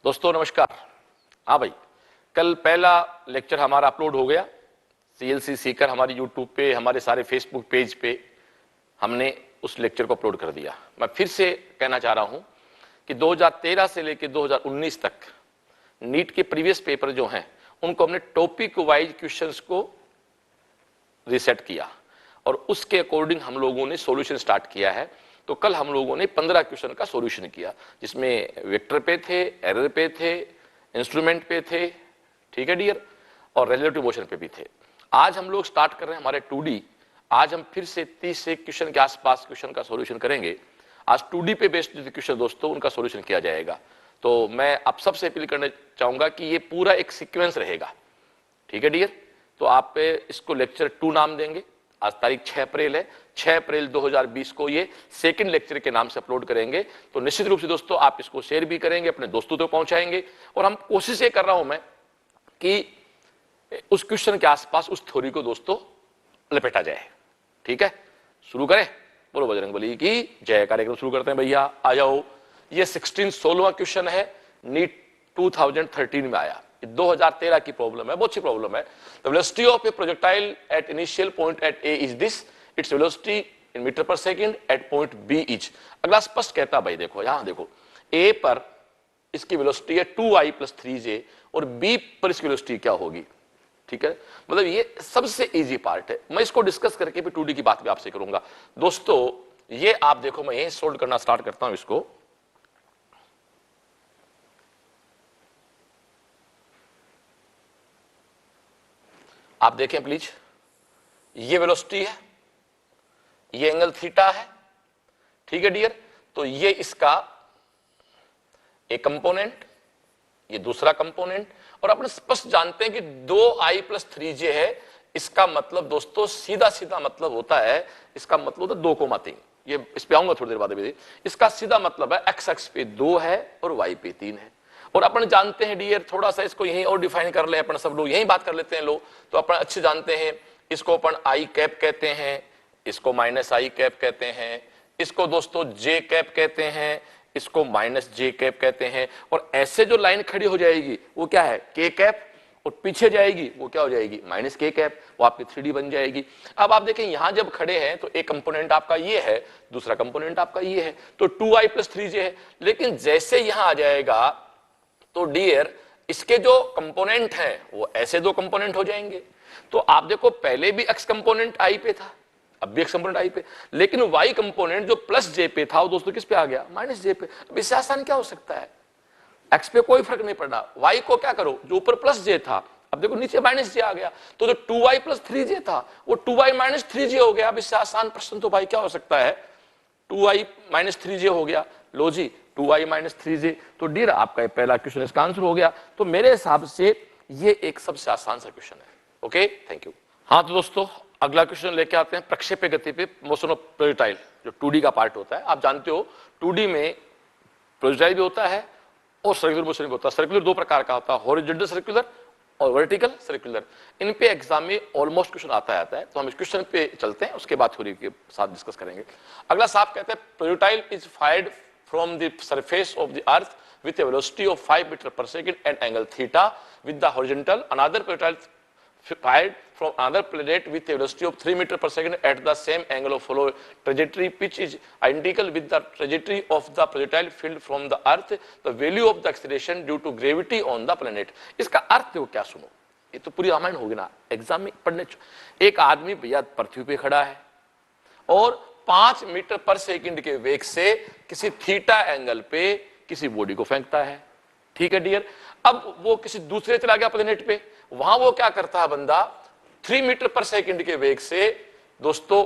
दोस्तों नमस्कार। हाँ भाई, कल पहला लेक्चर हमारा अपलोड हो गया सीएलसी सीकर हमारी यूट्यूब पे, हमारे सारे फेसबुक पेज पे हमने उस लेक्चर को अपलोड कर दिया। मैं फिर से कहना चाह रहा हूं कि 2013 से लेकर 2019 तक नीट के प्रीवियस पेपर जो हैं उनको हमने टॉपिक वाइज क्वेश्चंस को रिसेट किया और उसके अकॉर्डिंग हम लोगों ने सॉल्यूशन स्टार्ट किया है। तो कल हम लोगों ने 15 क्वेश्चन का सॉल्यूशन किया, जिसमें वेक्टर पे थे, एरर पे थे, इंस्ट्रूमेंट पे थे, ठीक है डियर, और रिलेटिव मोशन पे भी थे। आज हम लोग स्टार्ट कर रहे हैं हमारे 2D। आज हम फिर से 30 से क्वेश्चन के आसपास क्वेश्चन का सॉल्यूशन करेंगे। आज 2D पे बेस्ड जो क्वेश्चन दोस्तों उनका सॉल्यूशन किया जाएगा। तो मैं आप सबसे अपील करना चाहूंगा कि ये पूरा एक सीक्वेंस रहेगा, ठीक है डियर। तो आप इसको लेक्चर 2 नाम देंगे। आज तारीख 6 अप्रैल है, 6 अप्रैल 2020 को ये सेकंड लेक्चर के नाम से अपलोड करेंगे। तो निश्चित रूप से दोस्तों आप इसको शेयर भी करेंगे, अपने दोस्तों तक पहुंचाएंगे। और हम कोशिश ये कर रहा हूं मैं कि उस क्वेश्चन के आसपास उस थ्योरी को दोस्तों लपेटा जाए, ठीक है। शुरू करें, बोलो बजरंगबली की जय। कार्यक्रम शुरू करते हैं भैया, आ जाओ। ये 16वां क्वेश्चन है, नीट 2013 में आया। 2013 की प्रॉब्लम है, बहुत अच्छी प्रॉब्लम है। The velocity of a projectile at initial point at A is this, it's velocity in metre per second at point B is. अगला स्पष्ट कहता भाई, देखो यहां देखो, ए पर इसकी वेलोसिटी है 2i + 3j और बी पर इसकी वेलोसिटी क्या होगी, ठीक है। मतलब ये सबसे इजी पार्ट है। मैं इसको डिस्कस करके भी 2D की बात भी आपसे करूंगा दोस्तों। ये आप देखो, मैं यही सोल्व करना स्टार्ट करता हूं इसको। आप देखें प्लीज, ये वेलोसिटी है, ये एंगल थीटा है, ठीक है डियर। तो ये इसका एक कंपोनेंट, ये दूसरा कंपोनेंट, और अपन स्पष्ट जानते हैं कि 2i + 3j है। इसका मतलब दोस्तों सीधा सीधा मतलब होता है, इसका मतलब होता है 2,3। ये इस पे आऊंगा थोड़ी देर बाद भी। इसका सीधा मतलब है x अक्ष पे 2 है और y पे 3 है। और अपन जानते हैं डियर, थोड़ा सा इसको यहीं और डिफाइन कर ले, अपन सब लोग यहीं बात कर लेते हैं लोग, तो अपन अच्छे जानते हैं। इसको अपन i कैप कहते हैं, इसको -i कैप कहते हैं, इसको दोस्तों j कैप कहते हैं, इसको -j कैप कहते हैं। और ऐसे जो लाइन खड़ी हो जाएगी वो क्या है, k कैप, और पीछे जाएगी वो क्या हो जाएगी, -k कैप, वो आपकी 3D बन जाएगी। अब आप देखें यहां जब खड़े हैं तो एक कंपोनेंट आपका ये है, दूसरा कंपोनेंट आपका ये है, तो 2i + 3j है। लेकिन जैसे यहां आ जाएगा तो डियर इसके जो कंपोनेंट हैं वो ऐसे दो कंपोनेंट हो जाएंगे। तो आप देखो पहले भी x कंपोनेंट i पे था, अब भी x कंपोनेंट i पे, लेकिन y कंपोनेंट जो +j पे था वो दोस्तों किस पे आ गया, -j पे। अब इससे आसान क्या हो सकता है, x पे कोई फर्क नहीं पड़ा, y को क्या करो, जो ऊपर +j था अब देखो नीचे -j आ गया, तो जो 2i + 3j था वो 2i - 3j हो गया। अब इससे आसान प्रश्न तो भाई क्या हो सकता है, 2i - 3j हो गया। लो जी 2i - 3j, तो डियर आपका पहला क्वेश्चन इसका आंसर हो गया। तो मेरे हिसाब से ये एक सबसे आसान सा क्वेश्चन है। Okay, thank you. हाँ तो दोस्तों अगला क्वेश्चन लेके आते हैं, प्रक्षेप्य गति पे मोशन ऑफ प्रोजेक्टाइल, जो 2D का पार्ट होता है। आप जानते हो 2D में प्रोजेक्टाइल भी होता है और सर्कुलर मोशन भी होता है। सर्कुलर दो प्रकार का होता है, हॉरिजॉन्टल सर्कुलर और वर्टिकल सर्कुलर। इन पे एग्जाम में ऑलमोस्ट क्वेश्चन आता है। तो हम इस क्वेश्चन पे चलते हैं, उसके बाद थ्योरी के साथ डिस्कस करेंगे। अगला साफ कहते हैं, projectile is fired from the surface of the earth with a velocity of 5 meter per second at angle theta with the horizontal. Another projectile fired from another planet with a velocity of 3 meter per second at the same angle of flow trajectory which is identical with the trajectory of the projectile field from the earth. The value of the acceleration due to gravity on the planet. इसका अर्थ देखो क्या, सुनो, ये तो पूरी रामायण होगी ना, exam में पढ़ने। एक आदमी भैया पृथ्वी पे खड़ा है और 5 मीटर पर सेकंड के वेग से किसी थीटा एंगल पे किसी बॉडी को फेंकता है, ठीक है डियर। अब वो किसी दूसरे चला गया प्लेनेट पे, वहां वो क्या करता है बंदा, 3 मीटर पर सेकंड के वेग से दोस्तों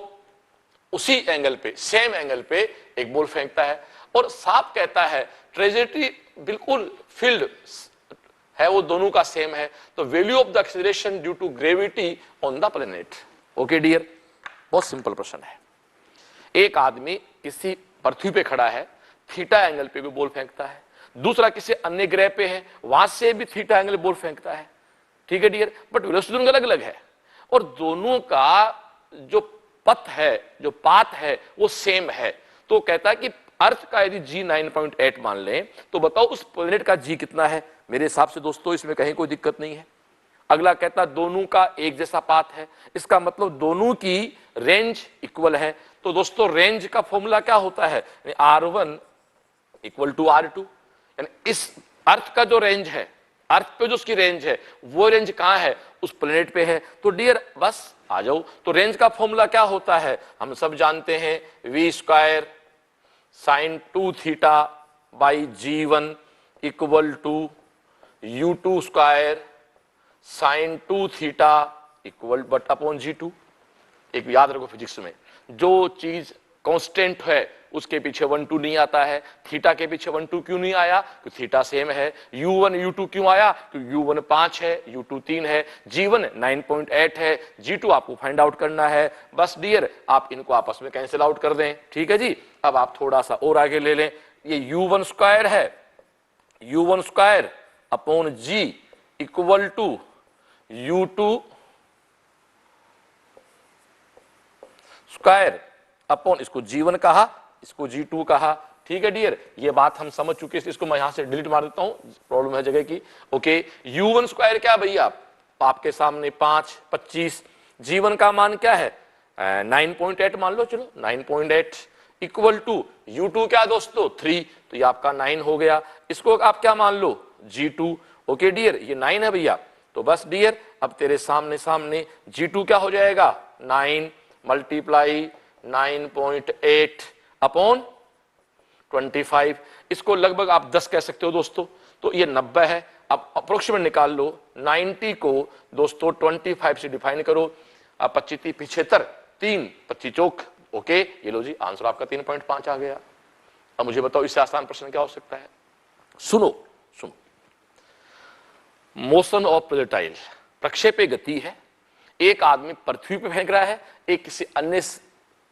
उसी एंगल पे, सेम एंगल पे एक बॉल फेंकता है। और साफ कहता है ट्रेजेक्टरी बिल्कुल फील्ड है वो दोनों का सेम है। तो value of the acceleration due to gravity on the planet. Okay dear, बहुत सिंपल प्रश्न है। एक आदमी किसी पृथ्वी पे खड़ा है, थीटा एंगल पे भी बॉल फेंकता है, दूसरा किसी अन्य ग्रह पे है, वहां से भी थीटा एंगल बॉल फेंकता है, ठीक है डियर। बट वेलोसिटी दोनों अलग अलग है और दोनों का जो पथ है, जो पाथ है वो सेम है। तो कहता है कि अर्थ का यदि g 9.8 मान लें तो बताओ उस प्लेनेट का g कितना है। मेरे हिसाब से दोस्तों इसमें कहीं कोई दिक्कत नहीं है। अगला कहता दोनों का एक जैसा पाथ है, इसका मतलब दोनों की रेंज इक्वल है। तो दोस्तों रेंज का फॉर्मूला क्या होता है, R1 इक्वल टू R2, यानी इस अर्थ का जो रेंज है, अर्थ पे जो उसकी रेंज है, वो रेंज कहां है, उस प्लेनेट पे है। तो डियर बस आ जाओ। तो रेंज का फॉर्मूला क्या होता है, हम सब जानते हैं, v square sine 2 theta by G1 equal to U2 square sine 2 theta equal but upon G2। एक याद रखो फिजिक्स में जो चीज कांस्टेंट है उसके पीछे 1 2 नहीं आता है। थीटा के पीछे 1 2 क्यों नहीं आया, क्योंकि थीटा सेम है। U1 U2 क्यों आया, क्योंकि U1 5 है, U2 3 है, G1 9.8 है, G2 आपको फाइंड आउट करना है। बस डियर आप इनको आपस में कैंसिल आउट कर दें, ठीक है जी। अब आप थोड़ा सा और आगे ले लें, ये U1 स्क्वायर है, U1 square upon G equal to U2 square upon, इसको G1 कहा, इसको G2 कहा, ठीक है डियर। ये बात हम समझ चुके हैं, इसको मैं यहां से डिलीट मार देता हूं, प्रॉब्लम है जगह की। ओके, U1 स्क्वायर क्या भैया, आपके सामने 5 25, G1 का मान क्या है 9.8 मान लो, चलो 9.8 इक्वल टू U2 क्या दोस्तों 3, तो ये आपका 9 हो गया। इसको आप क्या मान लो G2। ओके डियर, ये 9 है भैया। तो बस डियर अब तेरे सामने सामने G2 क्या हो जाएगा 9 मल्टीप्लाई 9.8 अपॉन 25। इसको लगभग आप 10 कह सकते हो दोस्तों, तो ये 90 है। अब अप्रोक्सीमेट निकाल लो, 90 को दोस्तों 25 से डिफाइन करो, 25 75 3 25 चौक। ओके, ये लो जी आंसर आपका 3.5 आ गया। अब मुझे बताओ इससे आसान प्रश्न क्या हो सकता है। सुनो सुनो, मोशन ऑफ प्रोजेक्टाइल, प्रक्षेपी गति है। एक आदमी पृथ्वी पे फेंक रहा है, एक किसी अन्य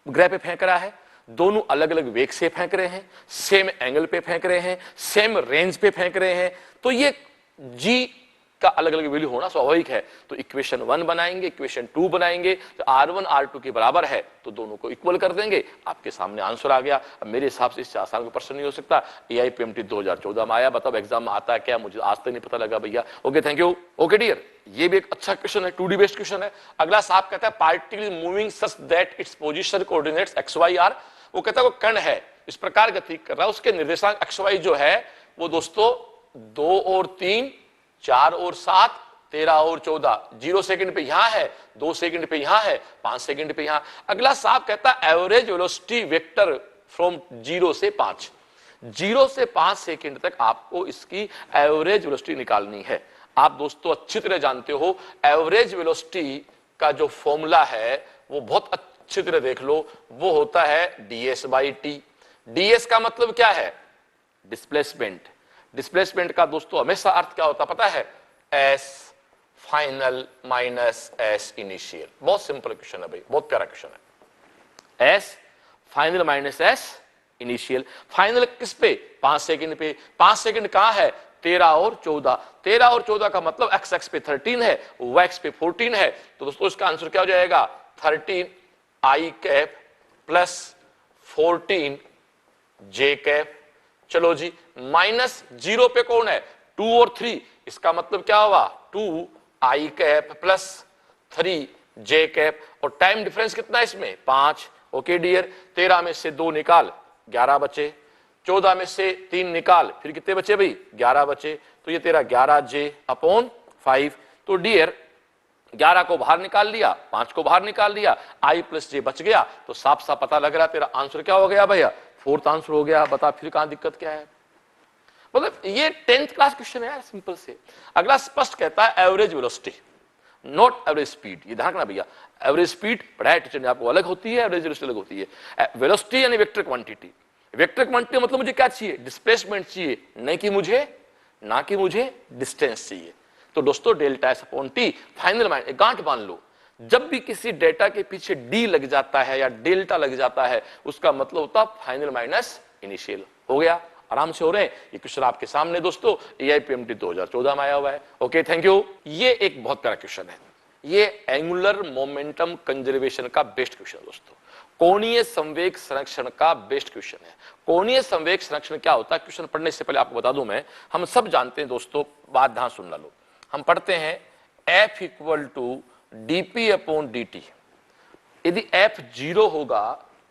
ग्रह पे फेंक रहा है, दोनों अलग अलग वेग से फेंक रहे हैं, सेम एंगल पे फेंक रहे हैं, सेम रेंज पे फेंक रहे हैं, तो ये जी का अलग अलग वैल्यू होना स्वाभाविक है। तो इक्वेशन 1 बनाएंगे, इक्वेशन 2 बनाएंगे, तो R1 R2 के बराबर है तो दोनों को इक्वल कर देंगे, आपके सामने आंसर आ गया। अब मेरे हिसाब से इससे आसान कोई प्रश्न नहीं हो सकता। AIPMT 2014 में आया, बताओ एग्जाम में आता है क्या, मुझे आज तक नहीं पता लगा भैया। Okay thank you. Okay dear, ये भी एक अच्छा क्वेश्चन है, 2D बेस्ड क्वेश्चन है। अगला साहब कहता है particle moving such that its position coordinates XY R। वो कहता है वो कण है इस प्रकार गति कर रहा है, उसके निर्देशांक XY जो है वो दोस्तों 2 और 3 4 और 7 13 और 14, 0 सेकंड पे यहां है, 2 सेकंड पे यहां है, 5 सेकंड पे यहां। अगला साहब कहता है एवरेज वेलोसिटी वेक्टर फ्रॉम 0 से 5, 0 से 5 सेकंड तक आपको इसकी एवरेज वेलोसिटी निकालनी है। आप दोस्तों अच्छी तरह जानते हो एवरेज वेलोसिटी का जो फॉर्मूला है वो बहुत अच्छी तरह देख लो, वो होता है ds/t। ds का मतलब क्या है, डिस्प्लेसमेंट। डिस्प्लेसमेंट का दोस्तों हमेशा अर्थ क्या होता पता है, s final minus s initial. बहुत सिंपल क्वेश्चन है भाई, बहुत प्यारा क्वेश्चन है। s final minus s initial. Final किस पे, 5 सेकंड पे। 5 सेकंड कहां है, 13 और 14। 13 और 14 का मतलब x एक्स पे 13 है, y एक्स पे 14 है। तो दोस्तों इसका आंसर क्या हो जाएगा 13 i cap plus 14 j cap. चलो जी, माइनस 0 पे कौन है 2 और 3, इसका मतलब क्या हुआ 2 i cap plus 3 j cap. और टाइम डिफरेंस कितना है इसमें 5। ओके डियर, 13 में से 2 निकाल 11 बचे, 14 में से 3 निकाल फिर कितने बचे भाई 11 बचे, तो ये तेरा 11j अपॉन 5। तो डियर 11 को बाहर निकाल लिया, 5 को बाहर निकाल लिया, i प्लस j बच गया। तो साफ साफ पता लग रहा है तेरा आंसर क्या हो गया भैया, 4th आंसर हो गया। बता फिर कहां दिक्कत क्या है, मतलब ये 10th क्लास क्वेश्चन है यार, सिंपल से। अगला स्पष्ट कहता है average velocity not average speed. ये ध्यान रखना भैया, एवरेज स्पीड पढ़ाया टीचर ने आपको अलग होती है, एवरेज वेलोसिटी अलग होती है। वेलोसिटी यानी वेक्टर क्वांटिटी। वेक्टर क्वांटिटी मतलब मुझे क्या चाहिए, डिस्प्लेसमेंट चाहिए, नहीं कि मुझे डिस्टेंस चाहिए। तो दोस्तों delta S upon T final minus, गांठ मान लो, जब भी किसी डेटा के पीछे डी लग जाता है या डेल्टा लग जाता है उसका मतलब होता फाइनल माइनस इनिशियल। हो गया, आराम से हो रहे हैं। ये क्वेश्चन आपके सामने दोस्तों AIPMT 2014 में आया हुआ है। Okay thank you. ये एक बहुत प्यारा क्वेश्चन है, ये एंगुलर मोमेंटम कंजर्वेशन का बेस्ट क्वेश्चन है दोस्तों। कोणीय संवेग संरक्षण का बेस्ट क्वेश्चन है। कोणीय संवेग संरक्षण क्या होता है, क्वेश्चन पढ़ने से पहले आपको बता दूं मैं, हम सब जानते हैं दोस्तों, बात ध्यान सुन लो, हम पढ़ते हैं F equal to dp upon dt। यदि F 0 होगा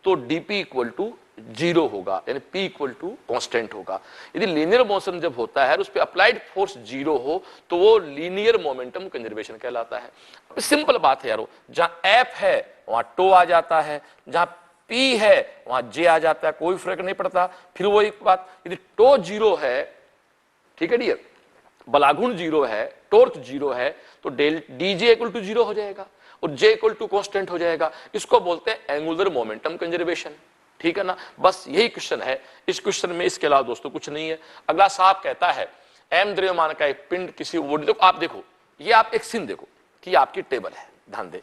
तो dp इक्वल टू 0 होगा, यानी P इक्वल टू कॉन्स्टेंट होगा। यदि लीनियर मोशन जब होता है और उस पर अप्लाइड फोर्स 0 हो तो वो लीनियर मोमेंटम कंजर्वेशन कहलाता है। अब सिंपल बात है यारो, जहां F है वहां टो आ जाता है, जहां P है वहां J आ जाता है, कोई फर्क नहीं पड़ता। फिर वो एक बात, यदि टो 0 है, ठीक है डियर, बलागुण 0 है, टॉर्क 0 है, तो डेल dj इक्वल टू 0 हो जाएगा और j इक्वल टू कॉन्स्टेंट हो जाएगा। इसको बोलते हैं एंगुलर मोमेंटम कंजर्वेशन, ठीक है ना। बस यही क्वेश्चन है इस क्वेश्चन में, इसके अलावा दोस्तों कुछ नहीं है। अगला साहब कहता है m द्रव्यमान का एक पिंड किसी बॉडी, देखो आप देखो, ये आप एक सीन देखो कि आपकी टेबल है, ध्यान दे,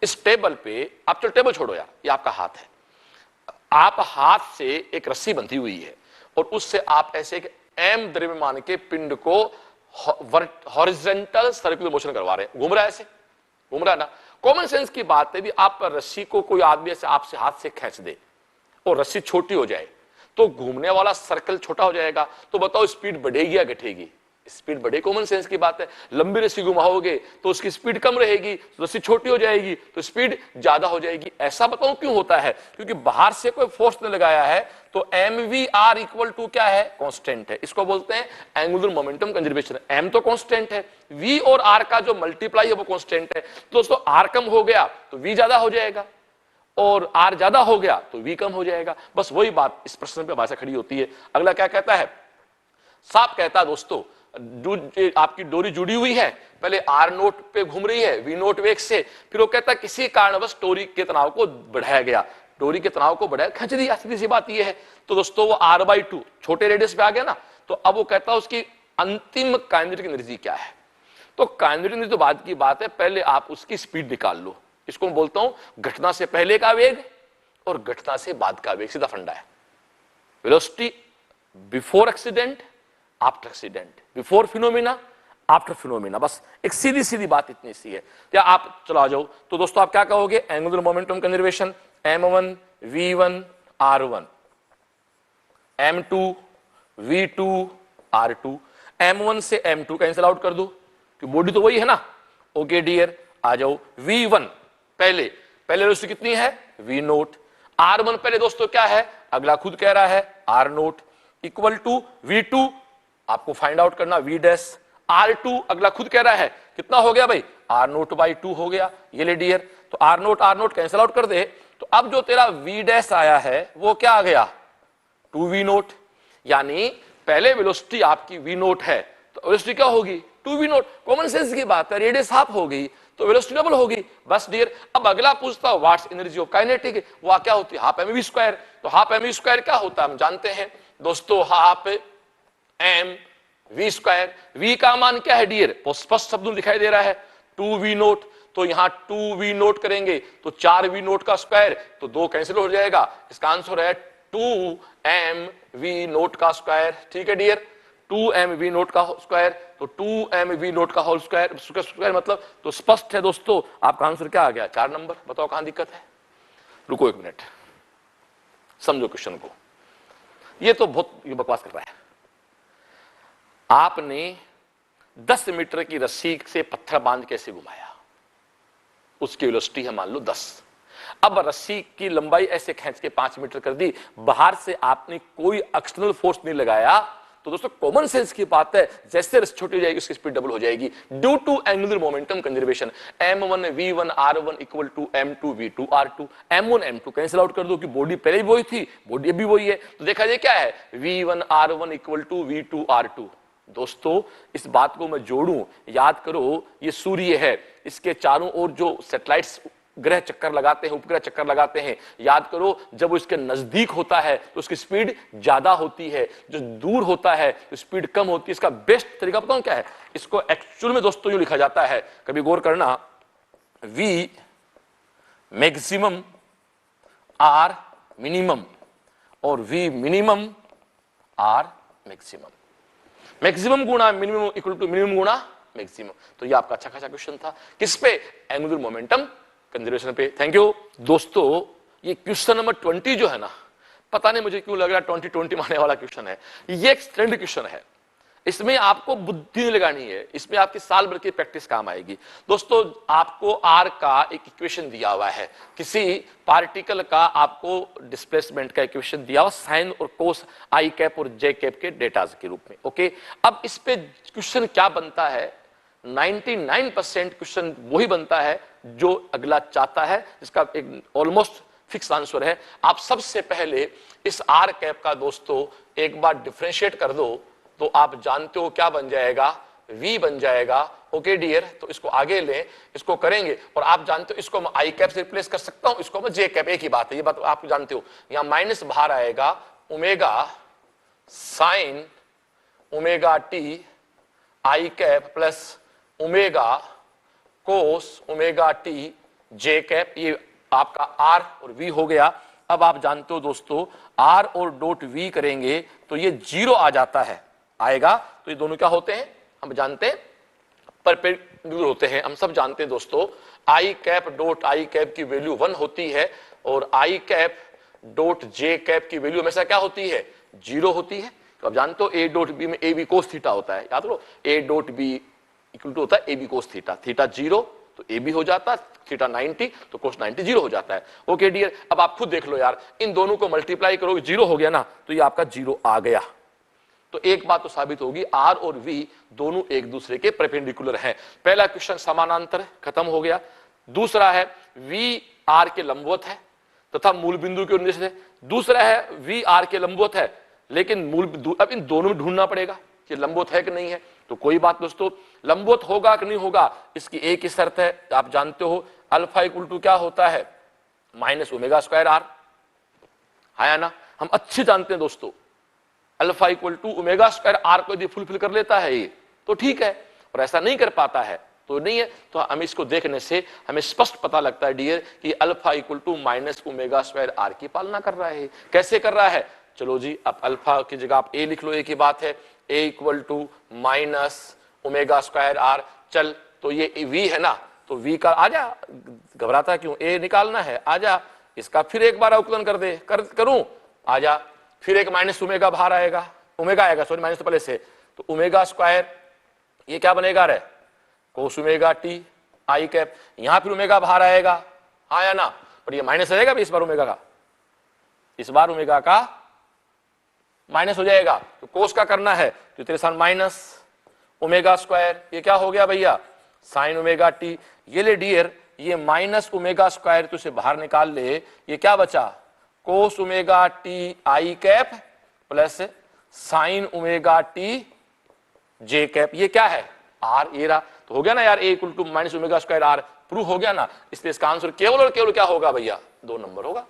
इस टेबल पे आप, चलो टेबल छोड़ो यार, ये आपका हाथ है, आप हाथ से एक रस्सी बंधी हुई है और उससे आप ऐसे एक m द्रव्यमान के पिंड को हॉरिजॉन्टल सर्कुलर मोशन करवा रहे हैं, घूम रहा है, ऐसे घूम रहा है ना। कॉमन सेंस की बात है भी, आप रस्सी को कोई आदमी ऐसे आपसे हाथ से खींच दे और रस्सी छोटी हो जाए तो घूमने वाला सर्कल छोटा हो जाएगा, तो बताओ स्पीड बढ़ेगी या घटेगी? स्पीड बढ़े, कॉमन सेंस की बात है। लंबी रस्सी घुमाओगे तो उसकी स्पीड कम रहेगी, रस्सी छोटी हो जाएगी तो स्पीड ज्यादा हो जाएगी। ऐसा बताओ क्यों होता है? क्योंकि बाहर से कोई फोर्स ने लगाया है, तो mvr इक्वल टू क्या है? कांस्टेंट है। इसको बोलते हैं एंगुलर मोमेंटम कंजर्वेशन। m तो कांस्टेंट है, v और r का जो मल्टीप्लाई है वो कांस्टेंट है। तो दोस्तों r कम हो गया तो v ज्यादा हो जाएगा और r ज्यादा हो गया तो v कम हो जाएगा। बस वही बात इस प्रश्न पे भाषा खड़ी होती है। अगला क्या कहता है? साहब कहता है दोस्तों, आपकी डोरी जुड़ी हुई है, पहले आर नोट पे घूम रही है वी नोट वेग से, फिर वो कहता है किसी कारणवश डोरी के तनाव को बढ़ाया गया, डोरी के तनाव को बढ़ाया, खींच दिया, सीधी सी बात ये है। तो दोस्तों वो r/2 छोटे रेडियस पे आ गया ना, तो अब वो कहता है उसकी अंतिम काइनेटिक एनर्जी क्या है। तो काइनेटिक एनर्जी तो बाद की बात है, पहले आप उसकी स्पीड निकाल लो। इसको मैं बोलता हूं घटना से पहले का वेग और घटना से बाद का वेग, सीधा फंडा है। Velocity before accident, after accident, before phenomena, after phenomena, बस एक सीधी सीधी बात इतनी सी है। क्या आप चला जाओ तो दोस्तों आप क्या कहोगे? Angular momentum conservation m1 v1 r1, m2 v2 r2, m1 से m2 कैंसिल आउट कर दो कि बॉडी तो वही है ना। ओके डियर, आ जाओ v1, पहले वेलोसिटी कितनी है? v note. r1 पहले दोस्तों क्या है? अगला खुद कह रहा है r note equal to v2, आपको फाइंड आउट करना v डैश। r2 अगला खुद कह रहा है कितना हो गया भाई? r नोट बाई 2 हो गया। ये ले डियर, तो r नोट कैंसिल आउट कर दे, तो अब जो तेरा v डैश आया है वो क्या आ गया? 2v note. यानी पहले वेलोसिटी आपकी v नोट है तो वेलोसिटी क्या होगी? 2v note. कॉमन सेंस की बात है, रेडियस हाफ हो गई तो वेलोसिटी डबल होगी। बस डियर, अब अगला पूछता है व्हाट्स एनर्जी ऑफ काइनेटिक, वो क्या होती है? Half mv square. तो हाफ mv स्क्वायर क्या होता है हम जानते हैं दोस्तों, half m v square. v का मान क्या है डियर? स्पष्ट शब्द में दिखाई दे रहा है 2v नोट। तो यहां 2v नोट करेंगे तो 4v नोट का स्क्वायर, तो 2 कैंसिल हो जाएगा। इसका आंसर है 2mv नोट का स्क्वायर। ठीक है डियर, 2mv नोट का स्क्वायर, तो 2mv नोट का होल स्क्वायर मतलब, तो स्पष्ट है दोस्तों आपका आंसर क्या आ गया? 4 नंबर। बताओ कहां दिक्कत है? रुको एक मिनट, समझो क्वेश्चन को। ये तो बहुत बकवास कर रहा है। आपने 10 मीटर की रस्सी से पत्थर बांध कैसे घुमाया? उसकी वेलोसिटी है मान लो 10। अब रस्सी की लंबाई ऐसे खींच के 5 मीटर कर दी, बाहर से आपने कोई एक्सटर्नल फोर्स नहीं लगाया, तो दोस्तों कॉमन सेंस की बात है, जैसे रस्सी छोटी हो जाएगी उसकी स्पीड डबल हो जाएगी due to angular momentum conservation. m1 v1 r1 equal to m2 v2 r2, m1 m2 cancel out कर दो कि बॉडी पहले भी वही थी, बॉडी अभी वही है। तो देखा जाए क्या है? v1 r1 equal to v2 r2। दोस्तों इस बात को मैं जोड़ूं, याद करो, ये सूर्य है, इसके चारों ओर जो सैटेलाइट्स ग्रह चक्कर लगाते हैं, उपग्रह चक्कर लगाते हैं, याद करो जब वो इसके नजदीक होता है तो उसकी स्पीड ज्यादा होती है, जो दूर होता है तो स्पीड कम होती है। इसका बेस्ट तरीका बताऊं क्या है? इसको एक्चुअल में दोस्तों यूं लिखा जाता है, कभी गौर करना, v मैक्सिमम r मिनिमम और v minimum r maximum. Maximum गुणा मिनिमम इक्वल टू मिनिमम गुणा मैक्सिमम। तो ये आपका अच्छा खासा क्वेश्चन था, किस पे? एंगुलर मोमेंटम कंजर्वेशन पे। थैंक यू दोस्तों, ये क्वेश्चन नंबर 20 जो है ना, पता नहीं मुझे क्यों लग रहा है 2020 माने वाला क्वेश्चन है। ये एक स्टैंडर्ड क्वेश्चन है, इसमें आपको बुद्धि लगानी है, इसमें आपकी साल भर की प्रैक्टिस काम आएगी। दोस्तों आपको आर का एक इक्वेशन दिया हुआ है, किसी पार्टिकल का आपको डिस्प्लेसमेंट का इक्वेशन दिया हुआ साइन और कोस आई कैप और जे कैप के डेटा के रूप में। ओके, अब इस पे क्वेश्चन क्या बनता है, 99% क्वेश्चन वही बनता है जो अगला चाहता है, इसका एक ऑलमोस्ट फिक्स आंसर है। आप सबसे पहले इस आर कैप का दोस्तों एक बार डिफरेंशिएट कर दो तो आप जानते हो क्या बन जाएगा, v बन जाएगा। ओके डियर, तो इसको आगे लें, इसको करेंगे और आप जानते हो इसको मैं आई कैप से रिप्लेस कर सकता हूं, इसको मैं जे कैप, एक ही बात है, ये बात आप जानते हो। यहां माइनस बाहर आएगा omega sine omega T I cap plus omega cos omega T J cap, ये आपका आर और वी हो गया। अब आप जानते हो दोस्तों आर और डॉट वी करेंगे तो ये 0 आ जाता है, आएगा। तो ये दोनों क्या होते हैं हम जानते हैं, परपेंडिकुलर होते हैं, हम सब जानते हैं दोस्तों। आई कैप डॉट आई कैप की वैल्यू 1 होती है और आई कैप डॉट जे कैप की वैल्यू हमेशा क्या होती है, 0 होती है। तो आप जानते हो ए डॉट बी में ए बी कोस थीटा होता है, याद रखो A dot B equal to होता है A B cos theta, theta 0 तो ए बी हो जाता है, थीटा 90 तो कोस 90 0 हो जाता है। ओके डियर, अब आप खुद देख लो यार, इन दोनों को मल्टीप्लाई करोगे 0 हो गया ना, तो ये आपका 0 आ गया। तो एक बात तो साबित होगी, आर और वी दोनों एक दूसरे के परपेंडिकुलर हैं। पहला क्वेश्चन समानांतर खत्म हो गया। दूसरा है वी आर के लंबवत है तथा मूल बिंदु के उद्देश्य है। दूसरा है वी आर के लंबवत है लेकिन मूल, अब इन दोनों में ढूंढना पड़ेगा कि लंबवत है कि नहीं है। तो कोई बात दोस्तों, लंबवत होगा कि नहीं होगा इसकी एक ही शर्त है, आप जानते हो अल्फा इक्वल टू क्या होता है, माइनस ओमेगा स्क्वायर आर, है ना। हम अच्छे जानते हैं दोस्तों alpha equal to omega square R को यदि फुलफिल कर लेता है ये तो ठीक है, और ऐसा नहीं कर पाता है तो नहीं है। तो हम इसको देखने से हमें स्पष्ट पता लगता है डियर कि alpha equal to minus omega square R की पालना कर रहा है। कैसे कर रहा है, चलो जी, अब अल्फा की जगह आप ए लिख लो, एक ही बात है, a equal to minus omega square r. चल, तो ये वी है ना, तो वी का आजा, घबराता क्यों, ए निकालना है, आजा, इसका फिर एक बार अवकलन कर दे, करूं, आजा, फिर एक माइनस ओमेगा बाहर आएगा, ओमेगा आएगा, सॉरी माइनस तो पहले से, तो ओमेगा स्क्वायर ये क्या बनेगा रे, कोस ओमेगा टी आई कैप, यहां फिर ओमेगा बाहर आएगा, हाँ या ना, पर ये माइनस रहेगा भी इस बार ओमेगा का, इस बार ओमेगा का माइनस हो जाएगा। तो कोस का करना है तो तेरे साथ माइनस ओमेगा स्क्वायर, ये क्या हो गया भैया, साइन ओमेगा टी। ये ले डियर, ये माइनस ओमेगा स्क्वायर तो इसे बाहर निकाल ले, ये क्या बचा, कोस omega T I cap plus sine omega T J cap. ये क्या है, आर, ये रहा। तो हो गया ना यार, a equal to minus omega square r, prove हो गया ना। इसलिए इसका आंसर केवल और केवल क्या होगा भैया, 2 नंबर होगा।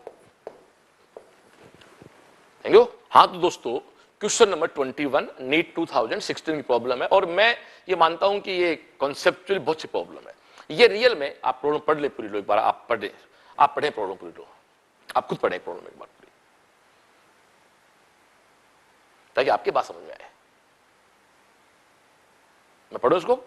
Thank you. हाँ तो दोस्तों क्वेश्चन नंबर 21 नीट 2016 की प्रॉब्लम है और मैं ये मानता हूं कि ये कॉन्सेप्चुअल बहुत अच्छी प्रॉब्लम है। ये रियल में आप प्रॉब्लम पढ़ ले पूरी लो, एक बार आप पढ़े प्रॉब्लम पूरी लो, आप खुद पढ़े प्रॉब्लम एक बार पूरी, ताकि आपकी बात समझ में आए। मैं पढ़ू इसको।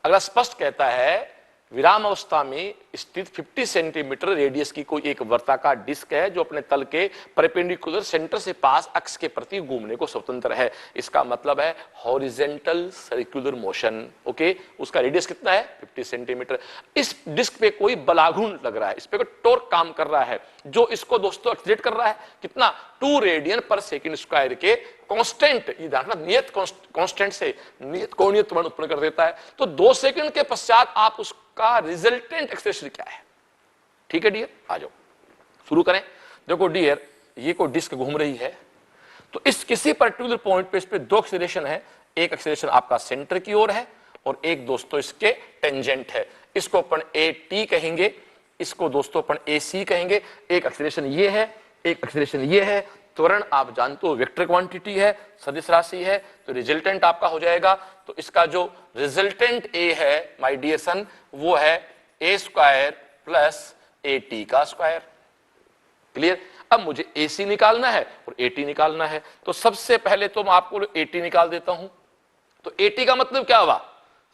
अगला स्पष्ट कहता है विराम अवस्था में स्थित 50 सेंटीमीटर रेडियस की कोई एक वर्ताकार डिस्क है जो अपने तल के परपेंडिकुलर सेंटर से पास अक्ष के प्रति घूमने को स्वतंत्र है। इसका मतलब है हॉरिजेंटल सर्कुलर मोशन। ओके, उसका रेडियस कितना है, 50 सेंटीमीटर। इस डिस्क पे कोई बलाघूर्ण लग रहा है, इस पे कोई टॉर्क काम कर रहा है जो इसको दोस्तों एक्सीलरेट कर रहा है कितना, 2 रेडियन पर सेकंड स्क्वायर के कांस्टेंट, ये देखना नियत कांस्टेंट से नियत कोणीय त्वरण उत्पन्न कर देता है। तो 2 सेकंड के पश्चात आप उसका रिजल्टेंट एक्सेलरेशन क्या है। ठीक है डियर, आ जाओ शुरू करें। देखो डियर, ये कोई डिस्क घूम रही है तो इस किसी पर्टिकुलर पॉइंट पे इस पे 2 एक्सेलरेशन है, एक एक्सेलरेशन आपका सेंटर की ओर है और एक दोस्तों इसके टेंजेंट है। इसको अपन ए टी कहेंगे, इसको दोस्तों अपन ए सी कहेंगे। एक एक्सेलरेशन ये है, एक एक्सेलरेशन ये है। त्वरण आप जानते हो वेक्टर क्वांटिटी है, सदिश राशि है, तो रिजल्टेंट आपका हो जाएगा। तो इसका जो रिजल्टेंट ए है माय डियर सन, वो है ए स्क्वायर प्लस ए टी का स्क्वायर। क्लियर। अब मुझे ए सी निकालना है और ए टी निकालना है, तो सबसे पहले तो मैं आपको ए टी निकाल देता हूं। तो ए टी का मतलब क्या हुआ,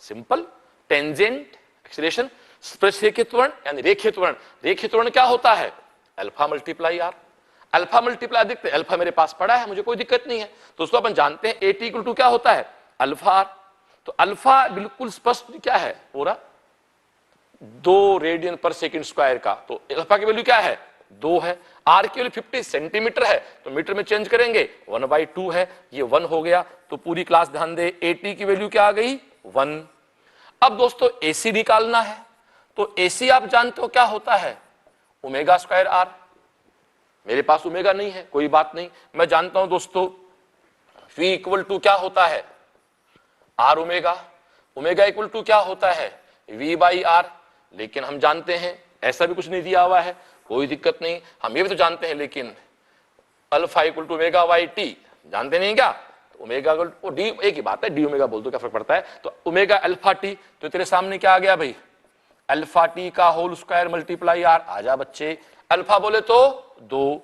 सिंपल, टेंजेंट एक्सीलरेशन, स्पर्शरेखीय त्वरण यानी रेखीय त्वरण। रेखीय त्वरण क्या होता है, alpha multiply R, alpha multiply देखते, अल्फा मेरे पास पड़ा है, मुझे कोई दिक्कत नहीं है। दोस्तों अपन जानते हैं AT इक्वल टू क्या होता है, अल्फा आर। तो अल्फा बिल्कुल स्पष्ट क्या है, पूरा 2 रेडियन पर सेकंड स्क्वायर का, तो अल्फा की वैल्यू क्या है, 2 है। आर की वैल्यू 50 सेंटीमीटर है, तो मीटर में चेंज करेंगे, 1/2 है, ये 1 हो गया। तो पूरी क्लास ध्यान दे, AT की वैल्यू क्या आ गई, 1। अब दोस्तों AC निकालना है, तो AC आप जानते हो क्या होता है, ओमेगा स्क्वायर आर। मेरे पास ओमेगा नहीं है, कोई बात नहीं, मैं जानता हूं दोस्तों V इक्वल टू क्या होता है, R omega. Omega equal to क्या होता है, V/R। लेकिन हम जानते हैं ऐसा भी कुछ नहीं दिया हुआ है, कोई दिक्कत नहीं, हम ये भी तो जानते हैं, लेकिन alpha equal to omega by T जानते नहीं क्या, तो ओमेगा इक्वल डी, एक ही बात है, डी ओमेगा बोल दो, क्या फर्क पड़ता है। तो ओमेगा अल्फा टी, तो तेरे सामने क्या आ गया भाई, अल्फा टी का होल स्क्वायर मल्टीप्लाई आर। आजा बच्चे, अल्फा बोले तो 2,